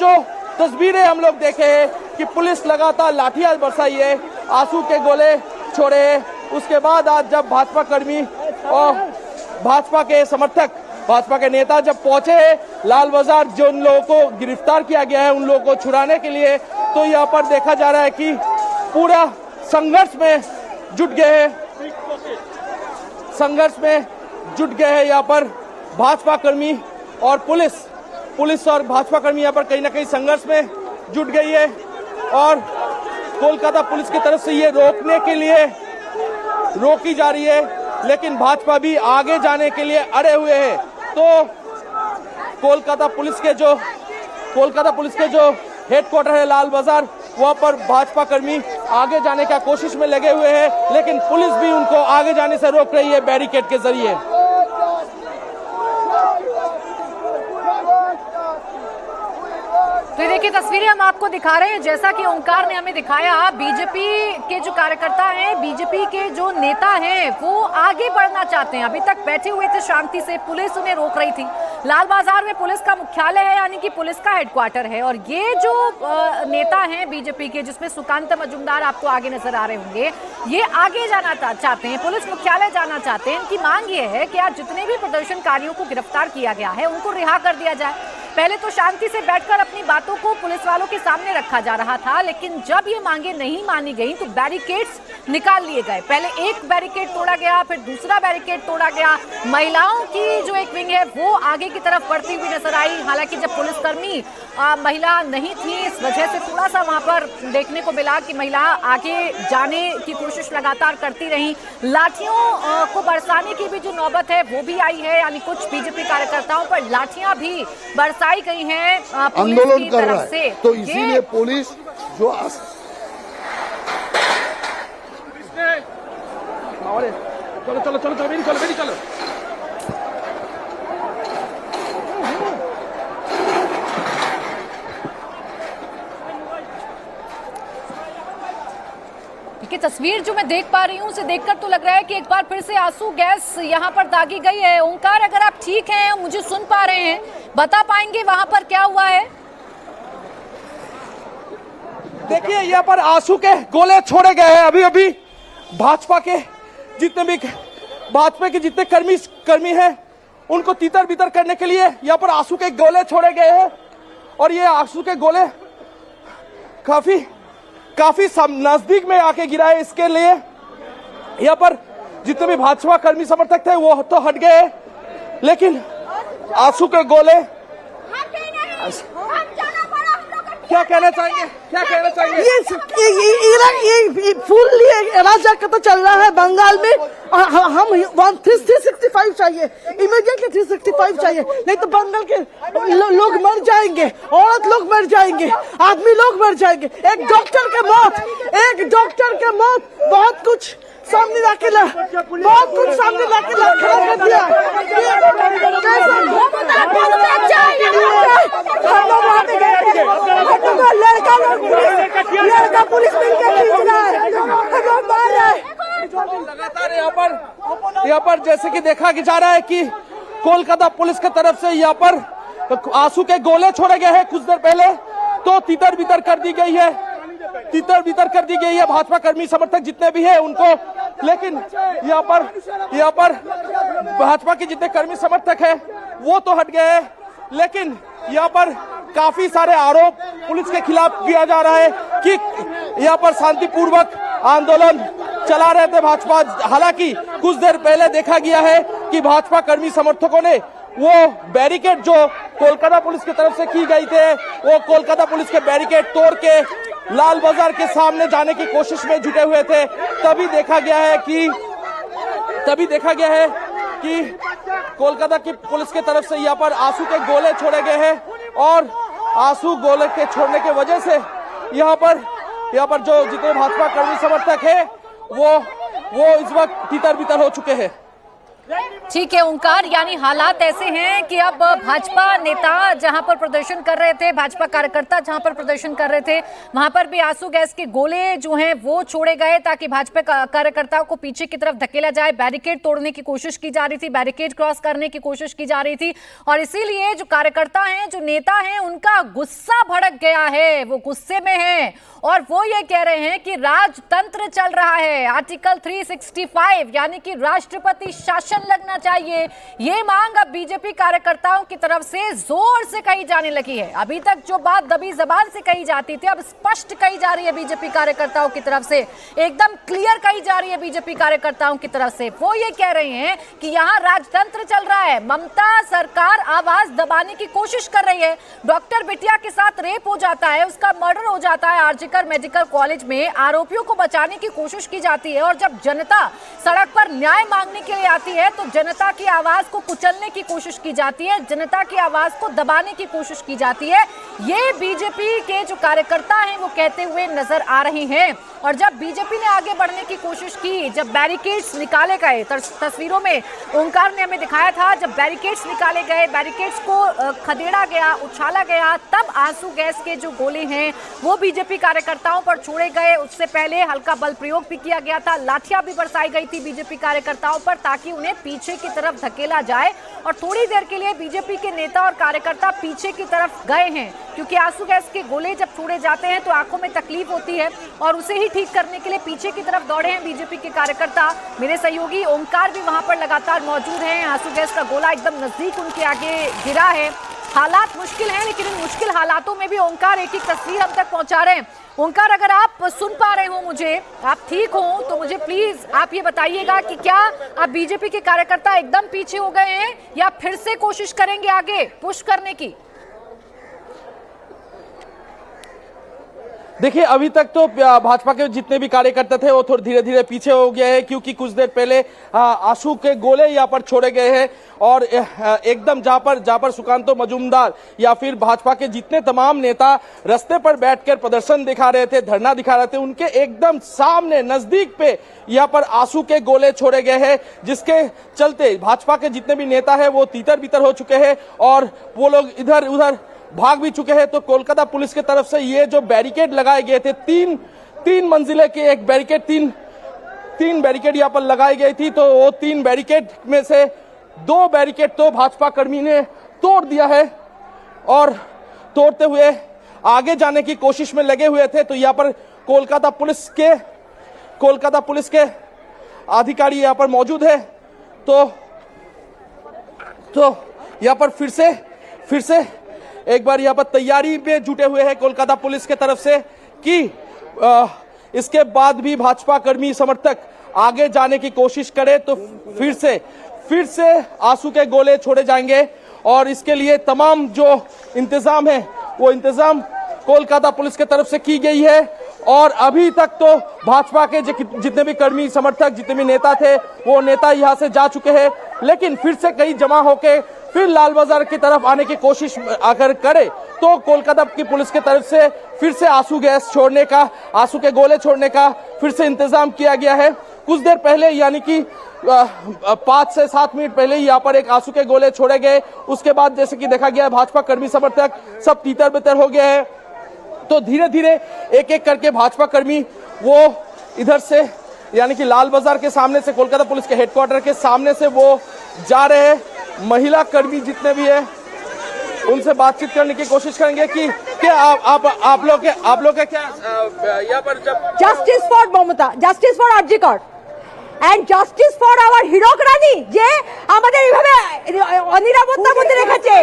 तस्वीरें हम लोग देखे हैं कि पुलिस लगातार लाठियां बरसाई है, आंसू के गोले छोड़े हैं। उसके बाद आज जब भाजपा कर्मी और भाजपा के समर्थक, भाजपा के नेता जब पहुंचे हैं लाल बाजार, जो उन लोगों को गिरफ्तार किया गया है उन लोगों को छुड़ाने के लिए, तो यहाँ पर देखा जा रहा है कि पूरा संघर्ष में जुट गए हैं यहाँ पर भाजपा कर्मी और पुलिस और भाजपा कर्मी यहाँ पर कहीं ना कहीं संघर्ष में जुट गई है। और कोलकाता पुलिस की तरफ से ये रोकने के लिए रोकी जा रही है, लेकिन भाजपा भी आगे जाने के लिए अड़े हुए हैं। तो कोलकाता पुलिस के जो हेडक्वार्टर है लाल बाजार, वहां पर भाजपा कर्मी आगे जाने का कोशिश में लगे हुए हैं, लेकिन पुलिस भी उनको आगे जाने से रोक रही है बैरिकेड के जरिए। तो ये देखिए तस्वीरें हम आपको दिखा रहे हैं, जैसा कि ओंकार ने हमें दिखाया। बीजेपी के जो कार्यकर्ता हैं, बीजेपी के जो नेता हैं, वो आगे बढ़ना चाहते हैं। अभी तक बैठे हुए थे शांति से, पुलिस उन्हें रोक रही थी। लाल बाजार में पुलिस का मुख्यालय है, यानी कि पुलिस का हेडक्वार्टर है। और ये जो नेता हैं बीजेपी के, जिसमें सुकांत मजुमदार आपको आगे नजर आ रहे होंगे, ये आगे जाना चाहते हैं, पुलिस मुख्यालय जाना चाहते हैं। इनकी मांग ये है कि आज जितने भी प्रदर्शनकारियों को गिरफ्तार किया गया है उनको रिहा कर दिया जाए। पहले तो शांति से बैठकर अपनी बातों को पुलिस वालों के सामने रखा जा रहा था, लेकिन जब ये मांगे नहीं मानी गई तो बैरिकेड्स निकाल लिए गए। पहले एक बैरिकेड तोड़ा गया, फिर दूसरा बैरिकेड तोड़ा गया। महिलाओं की जो एक विंग है वो आगे की तरफ बढ़ती हुई नजर आई। हालांकि जब पुलिसकर्मी महिला नहीं थी, इस वजह से थोड़ा सा वहां पर देखने को मिला कि महिला आगे जाने की कोशिश लगातार करती रही। लाठियों को बरसाने की भी जो नौबत है वो भी आई है, यानी कुछ बीजेपी कार्यकर्ताओं पर लाठियां भी बरसाई गई हैं आंदोलन कर रहा है। तो इसीलिए पुलिस जो चलो। देखिए तस्वीर जो मैं देख पा रही हूँ, उसे देखकर तो लग रहा है कि एक बार फिर से आंसू गैस यहाँ पर दागी गई है। ओंकार, अगर आप ठीक हैं, मुझे सुन पा रहे हैं, बता पाएंगे वहां पर क्या हुआ है? देखिए यहाँ पर आंसू के गोले छोड़े गए हैं। अभी भाजपा के जितने कर्मी हैं उनको तीतर बीतर करने के लिए यहाँ पर आंसू के गोले छोड़े गए हैं। और ये आंसू के गोले काफी नजदीक में आके गिरा है। इसके लिए यहाँ पर जितने भी भाजपा कर्मी समर्थक थे वो तो हट गए, लेकिन आंसू के गोले क्या कहना चाहेंगे? ये फुल अराजकता तो चल रहा है बंगाल में। हम 365 चाहिए, इमीडिएटली 365 चाहिए, नहीं तो बंगाल के लोग मर जाएंगे, औरत लोग मर जाएंगे, आदमी लोग मर जाएंगे। एक डॉक्टर के मौत बहुत कुछ सामने लाके खड़ा कर दिया। लड़का पुलिस मिलकर खींच रहा है, मार रहा है। लगातार यहाँ पर जैसे कि देखा जा रहा है कि कोलकाता पुलिस की तरफ से यहाँ पर आंसू के गोले छोड़े गए हैं। कुछ देर पहले तो तीतर बीतर कर दी गई है। भाजपा कर्मी समर्थक जितने भी है उनको लेकिन यहाँ पर भाजपा के जितने कर्मी समर्थक है वो तो हट गए हैं, लेकिन यहाँ पर काफी सारे आरोप पुलिस के खिलाफ किया जा रहा है कि यहाँ पर शांतिपूर्वक आंदोलन चला रहे थे भाजपा। हालांकि कुछ देर पहले देखा गया है कि भाजपा कर्मी समर्थकों ने वो बैरिकेड जो कोलकाता पुलिस की तरफ से की गई थे, वो कोलकाता पुलिस के बैरिकेड तोड़ के लाल बाजार के सामने जाने की कोशिश में जुटे हुए थे। तभी देखा गया है कि कोलकाता की पुलिस की तरफ से यहाँ पर आंसू के गोले छोड़े गए हैं और आंसू गोले के छोड़ने की वजह से यहाँ पर जो जितने भाजपा कर्मी समर्थक है वो इस वक्त तितर बितर हो चुके हैं। ठीक है ओंकार, यानी हालात ऐसे हैं कि अब भाजपा नेता जहां पर प्रदर्शन कर रहे थे, भाजपा कार्यकर्ता जहां पर प्रदर्शन कर रहे थे, वहां पर भी आंसू गैस के गोले जो हैं वो छोड़े गए ताकि भाजपा कार्यकर्ताओं को पीछे की तरफ धकेला जाए। बैरिकेड तोड़ने की कोशिश की जा रही थी, बैरिकेड क्रॉस करने की कोशिश की जा रही थी और इसीलिए जो कार्यकर्ता हैं, जो नेता हैं, उनका गुस्सा भड़क गया है, वो गुस्से में है और वो ये कह रहे हैं कि राजतंत्र चल रहा है। आर्टिकल 365 यानी कि राष्ट्रपति शासन लगना चाहिए, ये मांग अब बीजेपी कार्यकर्ताओं की तरफ से जोर से कही जाने लगी है। अभी तक जो बात दबी जबान से कही जाती थी अब स्पष्ट कही जा रही है बीजेपी कार्यकर्ताओं की तरफ से, एकदम क्लियर कही जा रही है बीजेपी कार्यकर्ताओं की तरफ से। वो ये कह रहे हैं कि यहाँ राजतंत्र चल रहा है, ममता सरकार आवाज दबाने की कोशिश कर रही है। डॉक्टर बिटिया के साथ रेप हो जाता है, उसका मर्डर हो जाता है आरजीकर मेडिकल कॉलेज में, आरोपियों को बचाने की कोशिश की जाती है और जब जनता सड़क पर न्याय मांगने के लिए आती है तो जनता की आवाज को कुचलने की कोशिश की जाती है, जनता की आवाज को दबाने की कोशिश की जाती है। ये बीजेपी के जो कार्यकर्ता हैं वो कहते हुए नजर आ रहे हैं। और जब बीजेपी ने आगे बढ़ने की कोशिश की, जब बैरिकेड्स निकाले गए, तस्वीरों में ओंकार ने हमें दिखाया था, जब बैरिकेड्स निकाले गए, बैरिकेड्स को खदेड़ा गया, उछाला गया, तब आंसू गैस के जो गोले हैं वो बीजेपी कार्यकर्ताओं पर छोड़े गए। उससे पहले हल्का बल प्रयोग भी किया गया था, लाठियां भी बरसाई गई थी बीजेपी कार्यकर्ताओं पर ताकि उन्हें पीछे की तरफ धकेला जाए। और थोड़ी देर के लिए बीजेपी के नेता और कार्यकर्ता पीछे की तरफ गए हैं क्योंकि आंसू गैस के गोले जब छोड़े जाते हैं तो आंखों में तकलीफ होती है और उसे ही ठीक करने के लिए पीछे की तरफ दौड़े हैं बीजेपी के कार्यकर्ता। मेरे सहयोगी ओंकार भी वहां पर लगातार मौजूद हैं। आंसू गैस का गोला एकदम नजदीक उनके आगे गिरा है। हालात मुश्किल हैं, लेकिन इन मुश्किल हालातों में भी ओंकार एक तस्वीर हम तक पहुंचा रहे हैं। ओंकार, अगर आप सुन पा रहे हो मुझे, आप ठीक हो तो मुझे प्लीज आप ये बताइएगा कि क्या आप बीजेपी के कार्यकर्ता एकदम पीछे हो गए हैं या फिर से कोशिश करेंगे आगे पुश करने की? देखिए, अभी तक तो भाजपा के जितने भी कार्यकर्ता थे वो थोड़ा धीरे धीरे पीछे हो गए हैं क्योंकि कुछ देर पहले आंसू के गोले यहाँ पर छोड़े गए हैं और एकदम जहां पर सुकांतो मजूमदार या फिर भाजपा के जितने तमाम नेता रास्ते पर बैठकर प्रदर्शन दिखा रहे थे, धरना दिखा रहे थे, उनके एकदम सामने नजदीक पे यहाँ पर आंसू के गोले छोड़े गए हैं, जिसके चलते भाजपा के जितने भी नेता है वो तितर बितर हो चुके हैं और वो लोग इधर उधर भाग भी चुके हैं। तो कोलकाता पुलिस की तरफ से ये जो बैरिकेड लगाए गए थे, तीन मंजिले के एक बैरिकेड, तीन बैरिकेड यहाँ पर लगाई गई थी, तो वो 3 बैरिकेड में से 2 बैरिकेड तो भाजपा कर्मी ने तोड़ दिया है और तोड़ते हुए आगे जाने की कोशिश में लगे हुए थे। तो यहाँ पर कोलकाता पुलिस के अधिकारी यहाँ पर मौजूद है। तो यहाँ पर फिर से एक बार यहाँ पर तैयारी में जुटे हुए हैं कोलकाता पुलिस के तरफ से कि इसके बाद भी भाजपा कर्मी समर्थक आगे जाने की कोशिश करे तो फिर से आंसू के गोले छोड़े जाएंगे और इसके लिए तमाम जो इंतजाम है वो इंतजाम कोलकाता पुलिस की तरफ से की गई है। और अभी तक तो भाजपा के जितने भी कर्मी समर्थक, जितने भी नेता थे, वो नेता यहाँ से जा चुके हैं, लेकिन फिर से कहीं जमा होके फिर लाल बाजार की तरफ आने की कोशिश अगर करे तो कोलकाता की पुलिस की तरफ से फिर से आंसू गैस छोड़ने का, आंसू के गोले छोड़ने का फिर से इंतजाम किया गया है। कुछ देर पहले यानी कि 5 से 7 मिनट पहले यहाँ पर एक आंसू के गोले छोड़े गए। उसके बाद जैसे कि देखा गया भाजपा कर्मी समर्थक सब तीतर बितर हो गए हैं। तो धीरे धीरे एक एक करके भाजपा कर्मी वो इधर से यानी कि लाल बाजार के सामने से, कोलकाता पुलिस के हेडक्वार्टर के सामने से वो जा रहे हैं। महिला कर्मी जितने भी है उनसे बातचीत करने की कोशिश करेंगे कि क्या आप लोग के क्या यहाँ पर जब justice for Mamata, justice for RG Kar, and justice for our হিরক রানী যে আমাদের এইভাবে অনিরাপত্তার মধ্যে রেখেছে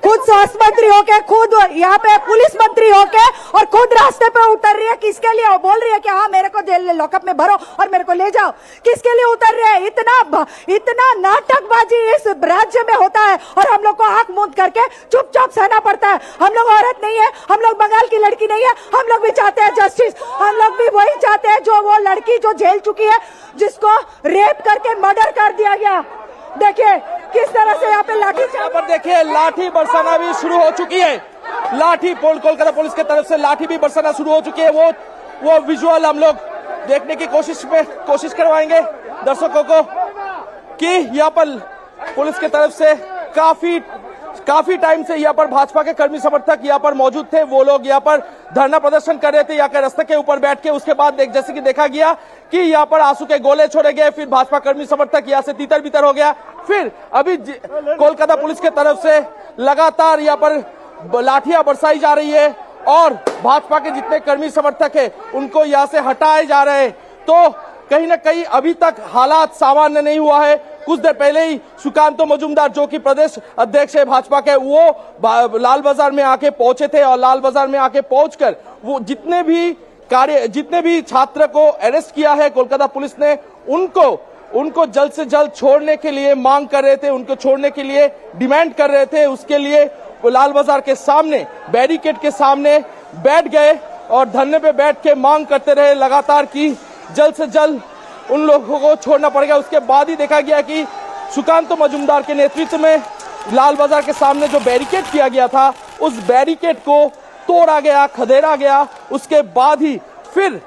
खुद स्वास्थ्य मंत्री होके खुद यहाँ पे पुलिस मंत्री होके और खुद रास्ते पे उतर रही है किसके लिए बोल रही है कि हाँ मेरे को जेल लॉकअप में भरो और मेरे को ले जाओ किसके लिए उतर रहे हैं इतना नाटकबाजी इस राज्य में होता है और हम लोग को आंख मूंद करके चुपचाप सहना पड़ता है हम लोग औरत नहीं है हम लोग बंगाल की लड़की नहीं है हम लोग भी चाहते हैं जस्टिस हम लोग भी वही चाहते हैं जो वो लड़की जो झेल चुकी है जिसको रेप करके मर्डर कर दिया गया देखिए किस तरह से यहाँ पे लाठी यहाँ पर देखिए लाठी बरसाना भी शुरू हो चुकी है लाठी कोलकाता पुलिस की तरफ से लाठी भी बरसाना शुरू हो चुकी है वो विजुअल हम लोग देखने की कोशिश करवाएंगे दर्शकों को कि यहाँ पर पुलिस की तरफ से काफी टाइम से यहाँ पर भाजपा के कर्मी समर्थक यहाँ पर मौजूद थे वो लोग यहाँ पर धरना प्रदर्शन कर रहे थे यहाँ के रास्ते के ऊपर बैठ के उसके बाद जैसे कि देखा गया कि यहाँ पर आंसू के गोले छोड़े गए फिर भाजपा कर्मी समर्थक यहाँ से तीतर बीतर हो गया फिर अभी कोलकाता पुलिस के तरफ से लगातार यहाँ पर लाठियां बरसाई जा रही है और भाजपा के जितने कर्मी समर्थक है उनको यहाँ से हटाए जा रहे हैं तो कहीं ना कहीं अभी तक हालात सामान्य नहीं हुआ है कुछ देर पहले ही सुकांत मजूमदार जो कि प्रदेश अध्यक्ष है भाजपा के वो लाल बाजार में आके पहुंचे थे और लाल बाजार में आके पहुंचकर वो जितने भी छात्र को अरेस्ट किया है कोलकाता पुलिस ने उनको जल्द से जल्द छोड़ने के लिए मांग कर रहे थे उनको छोड़ने के लिए डिमांड कर रहे थे उसके लिए लाल बाजार के सामने बैरिकेड के सामने बैठ गए और धरने पे बैठ के मांग करते रहे लगातार कि जल्द से जल्द उन लोगों को छोड़ना पड़ेगा उसके बाद ही देखा गया कि सुकांत मजूमदार के नेतृत्व में लाल बाजार के सामने जो बैरिकेड किया गया था उस बैरिकेड को तोड़ा गया खदेड़ा गया उसके बाद ही फिर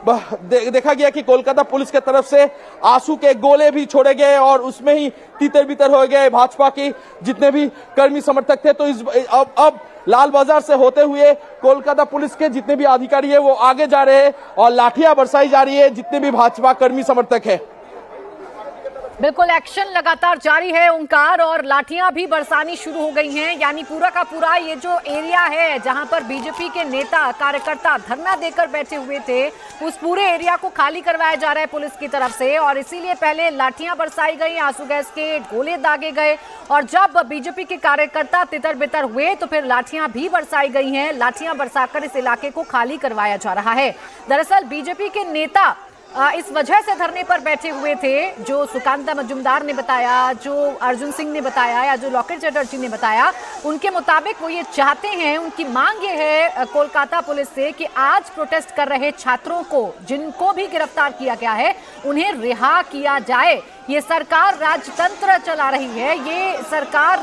देखा गया कि कोलकाता पुलिस के तरफ से आंसू के गोले भी छोड़े गए और उसमें ही तीतर बीतर हो गए भाजपा की जितने भी कर्मी समर्थक थे तो अब लाल बाजार से होते हुए कोलकाता पुलिस के जितने भी अधिकारी है वो आगे जा रहे हैं और लाठियां बरसाई जा रही है जितने भी भाजपा कर्मी समर्थक है बिल्कुल एक्शन लगातार जारी है ओंकार और लाठियां भी बरसानी शुरू हो गई हैं यानी पूरा का पूरा ये जो एरिया है जहां पर बीजेपी के नेता कार्यकर्ता धरना देकर बैठे हुए थे उस पूरे एरिया को खाली करवाया जा रहा है पुलिस की तरफ से और इसीलिए पहले लाठियां बरसाई गई आंसू गैस के गोले दागे गए और जब बीजेपी के कार्यकर्ता तितर बितर हुए तो फिर लाठियां भी बरसाई गई हैं लाठियां बरसाकर इस इलाके को खाली करवाया जा रहा है दरअसल बीजेपी के नेता इस वजह से धरने पर बैठे हुए थे जो सुकांता मजूमदार ने बताया जो अर्जुन सिंह ने बताया या जो लॉकेट चटर्जी ने बताया उनके मुताबिक वो ये चाहते हैं उनकी मांग ये है कोलकाता पुलिस से कि आज प्रोटेस्ट कर रहे छात्रों को जिनको भी गिरफ्तार किया गया है उन्हें रिहा किया जाए ये सरकार राजतंत्र चला रही है ये सरकार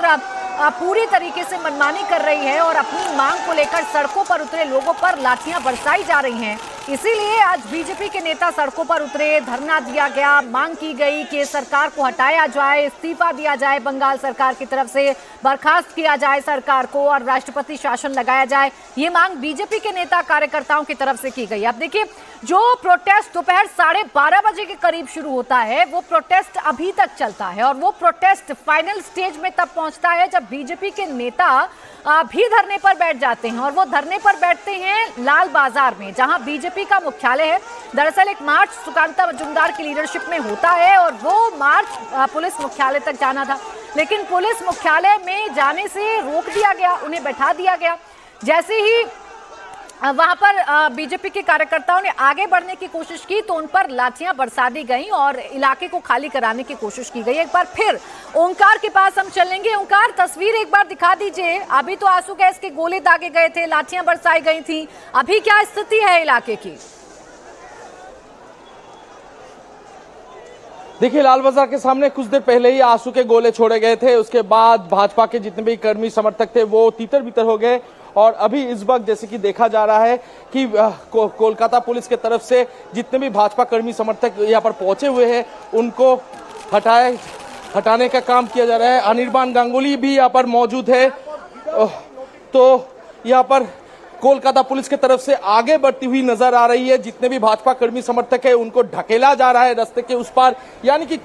पूरी तरीके से मनमानी कर रही है और अपनी मांग को लेकर सड़कों पर उतरे लोगों पर लाठियां बरसाई जा रही हैं इसीलिए आज बीजेपी के नेता सड़कों पर उतरे धरना दिया गया मांग की गई कि सरकार को हटाया जाए इस्तीफा दिया जाए बंगाल सरकार की तरफ से बर्खास्त किया जाए सरकार को और राष्ट्रपति शासन लगाया जाए ये मांग बीजेपी के नेता कार्यकर्ताओं की तरफ से की गई अब देखिए जो प्रोटेस्ट दोपहर 12:30 बजे के करीब शुरू होता है वो प्रोटेस्ट अभी तक चलता है और वो प्रोटेस्ट फाइनल स्टेज में तब पहुंचता है जब बीजेपी के नेता भी धरने पर बैठ जाते हैं और वो धरने पर बैठते हैं लाल बाजार में जहां बीजेपी का मुख्यालय है दरअसल एक मार्च सुकांता मजूमदार की लीडरशिप में होता है और वो मार्च पुलिस मुख्यालय तक जाना था लेकिन पुलिस मुख्यालय में जाने से रोक दिया गया उन्हें बैठा दिया गया जैसे ही वहां पर बीजेपी के कार्यकर्ताओं ने आगे बढ़ने की कोशिश की तो उन पर लाठियां बरसा दी गई और इलाके को खाली कराने की कोशिश की गई एक बार फिर ओंकार के पास हम चलेंगे ओंकार तस्वीर एक बार दिखा दीजिए अभी तो आंसू गैस के गोले दागे गए थे लाठियां बरसाई गई थी अभी क्या स्थिति है इलाके की देखिए लाल बाजार के सामने कुछ देर पहले ही आंसू के गोले छोड़े गए थे उसके बाद भाजपा के जितने भी कर्मी समर्थक थे वो तीतर बीतर हो गए और अभी इस वक्त जैसे कि देखा जा रहा है कि कोलकाता पुलिस के तरफ से जितने भी भाजपा कर्मी समर्थक यहाँ पर पहुंचे हुए हैं उनको हटाने का काम किया जा रहा है अनिर्बान गांगुली भी यहाँ पर मौजूद है तो यहाँ पर कोलकाता पुलिस की तरफ से आगे बढ़ती हुई नजर आ रही है जितने भी भाजपा कर्मी समर्थक है उनको ढकेला जा रहा है रास्ते के उस पार यानी कि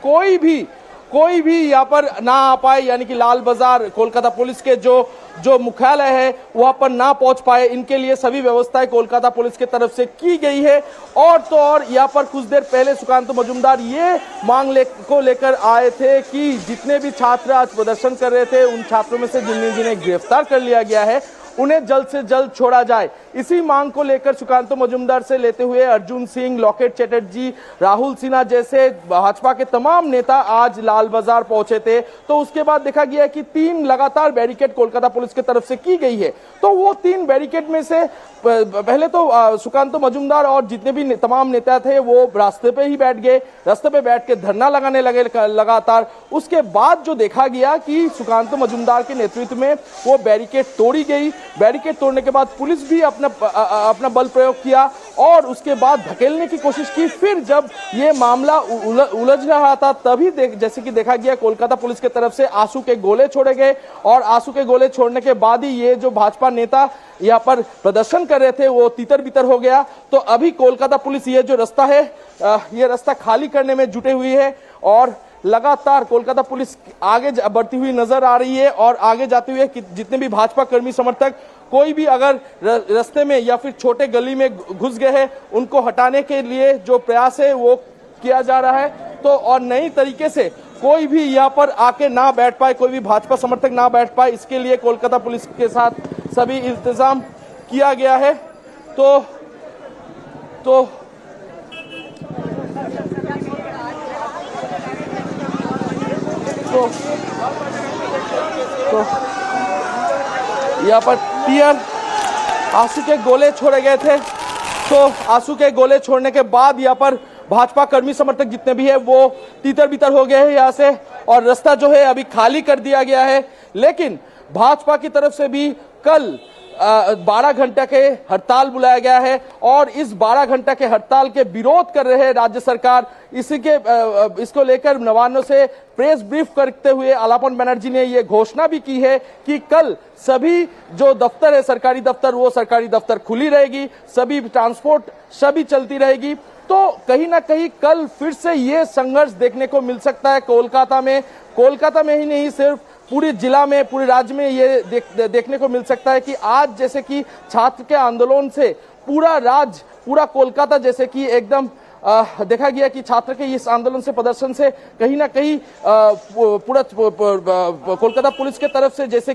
कोई भी यहाँ पर ना आ पाए, यानी कि लाल बाजार कोलकाता पुलिस के जो मुख्यालय है वहां पर ना पहुंच पाए, इनके लिए सभी व्यवस्थाएं कोलकाता पुलिस की तरफ से की गई है। और तो और यहाँ पर कुछ देर पहले सुकांत मजूमदार ये मांग को लेकर आए थे कि जितने भी छात्र आज प्रदर्शन कर रहे थे उन छात्रों में से जिन्हें गिरफ्तार कर लिया गया है उन्हें जल्द से जल्द छोड़ा जाए। इसी मांग को लेकर सुकांत मजूमदार से लेते हुए अर्जुन सिंह, लॉकेट चैटर्जी, राहुल सिन्हा जैसे भाजपा के तमाम नेता आज लाल बाजार पहुंचे थे। तो उसके बाद देखा गया कि 3 लगातार बैरिकेड कोलकाता पुलिस की तरफ से की गई है। तो वो 3 बैरिकेड में से पहले तो सुकांत मजूमदार और जितने भी तमाम नेता थे वो रास्ते पे ही बैठ गए, रास्ते पे बैठ के धरना लगाने लगे लगातार। उसके बाद जो देखा गया कि सुकांत मजूमदार के नेतृत्व में वो बैरिकेड तोड़ी गई। बैरिकेड तोड़ने के बाद पुलिस भी अपना बल प्रयोग किया और उसके बाद धकेलने की कोशिश की। फिर जब ये मामला उलझ रहा था तभी जैसे कि देखा गया कोलकाता पुलिस की तरफ से आंसू के गोले छोड़े गए और आंसू के गोले छोड़ने के बाद ही ये जो भाजपा नेता यहाँ पर प्रदर्शन कर रहे थे वो तितर बितर हो गया। तो अभी कोलकाता पुलिस ये जो रास्ता है ये रास्ता खाली करने में जुटे हुई है और लगातार कोलकाता पुलिस आगे बढ़ती हुई नजर आ रही है। और आगे जाते हुए कि जितने भी भाजपा कर्मी समर्थक कोई भी अगर रास्ते में या फिर छोटे गली में घुस गए हैं उनको हटाने के लिए जो प्रयास है वो किया जा रहा है। तो और नई तरीके से कोई भी यहाँ पर आके ना बैठ पाए, कोई भी भाजपा समर्थक ना बैठ पाए, इसके लिए कोलकाता पुलिस के साथ सभी इंतजाम किया गया है। तो यहाँ पर टीयर आंसू के गोले छोड़े गए थे। तो आंसू के गोले छोड़ने के बाद यहाँ पर भाजपा कर्मी समर्थक जितने भी है वो तितर बितर हो गए हैं यहाँ से और रास्ता जो है अभी खाली कर दिया गया है। लेकिन भाजपा की तरफ से भी कल 12 घंटे के हड़ताल बुलाया गया है और इस 12 घंटे के हड़ताल के विरोध कर रहे हैं राज्य सरकार। इसको लेकर नवान्नों से प्रेस ब्रीफ करते हुए आलापन बनर्जी ने यह घोषणा भी की है कि कल सभी जो दफ्तर है सरकारी दफ्तर वो सरकारी दफ्तर खुली रहेगी, सभी ट्रांसपोर्ट सभी चलती रहेगी। तो कहीं ना कहीं कल फिर से ये संघर्ष देखने को मिल सकता है कोलकाता में ही नहीं सिर्फ पूरे जिला में, पूरे राज्य में ये देखने को मिल सकता है कि आज जैसे कि छात्र के आंदोलन से पूरा कोलकाता जैसे कि एकदम देखा गया कि छात्र के इस आंदोलन से प्रदर्शन से कहीं ना कहीं पूरा कोलकाता पुलिस के तरफ से जैसे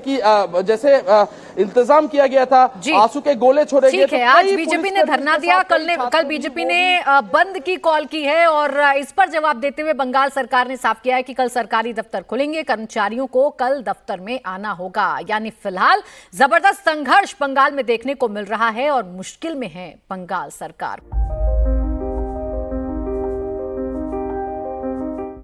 इंतजाम किया गया था, आंसू के गोले छोड़े गए। ठीक है, आज बीजेपी ने धरना दिया, कल बीजेपी ने बंद की कॉल की है और इस पर जवाब देते हुए बंगाल सरकार ने साफ किया है कि कल सरकारी दफ्तर खुलेंगे, कर्मचारियों को कल दफ्तर में आना होगा। यानी फिलहाल जबरदस्त संघर्ष बंगाल में देखने को मिल रहा है और मुश्किल में है बंगाल सरकार।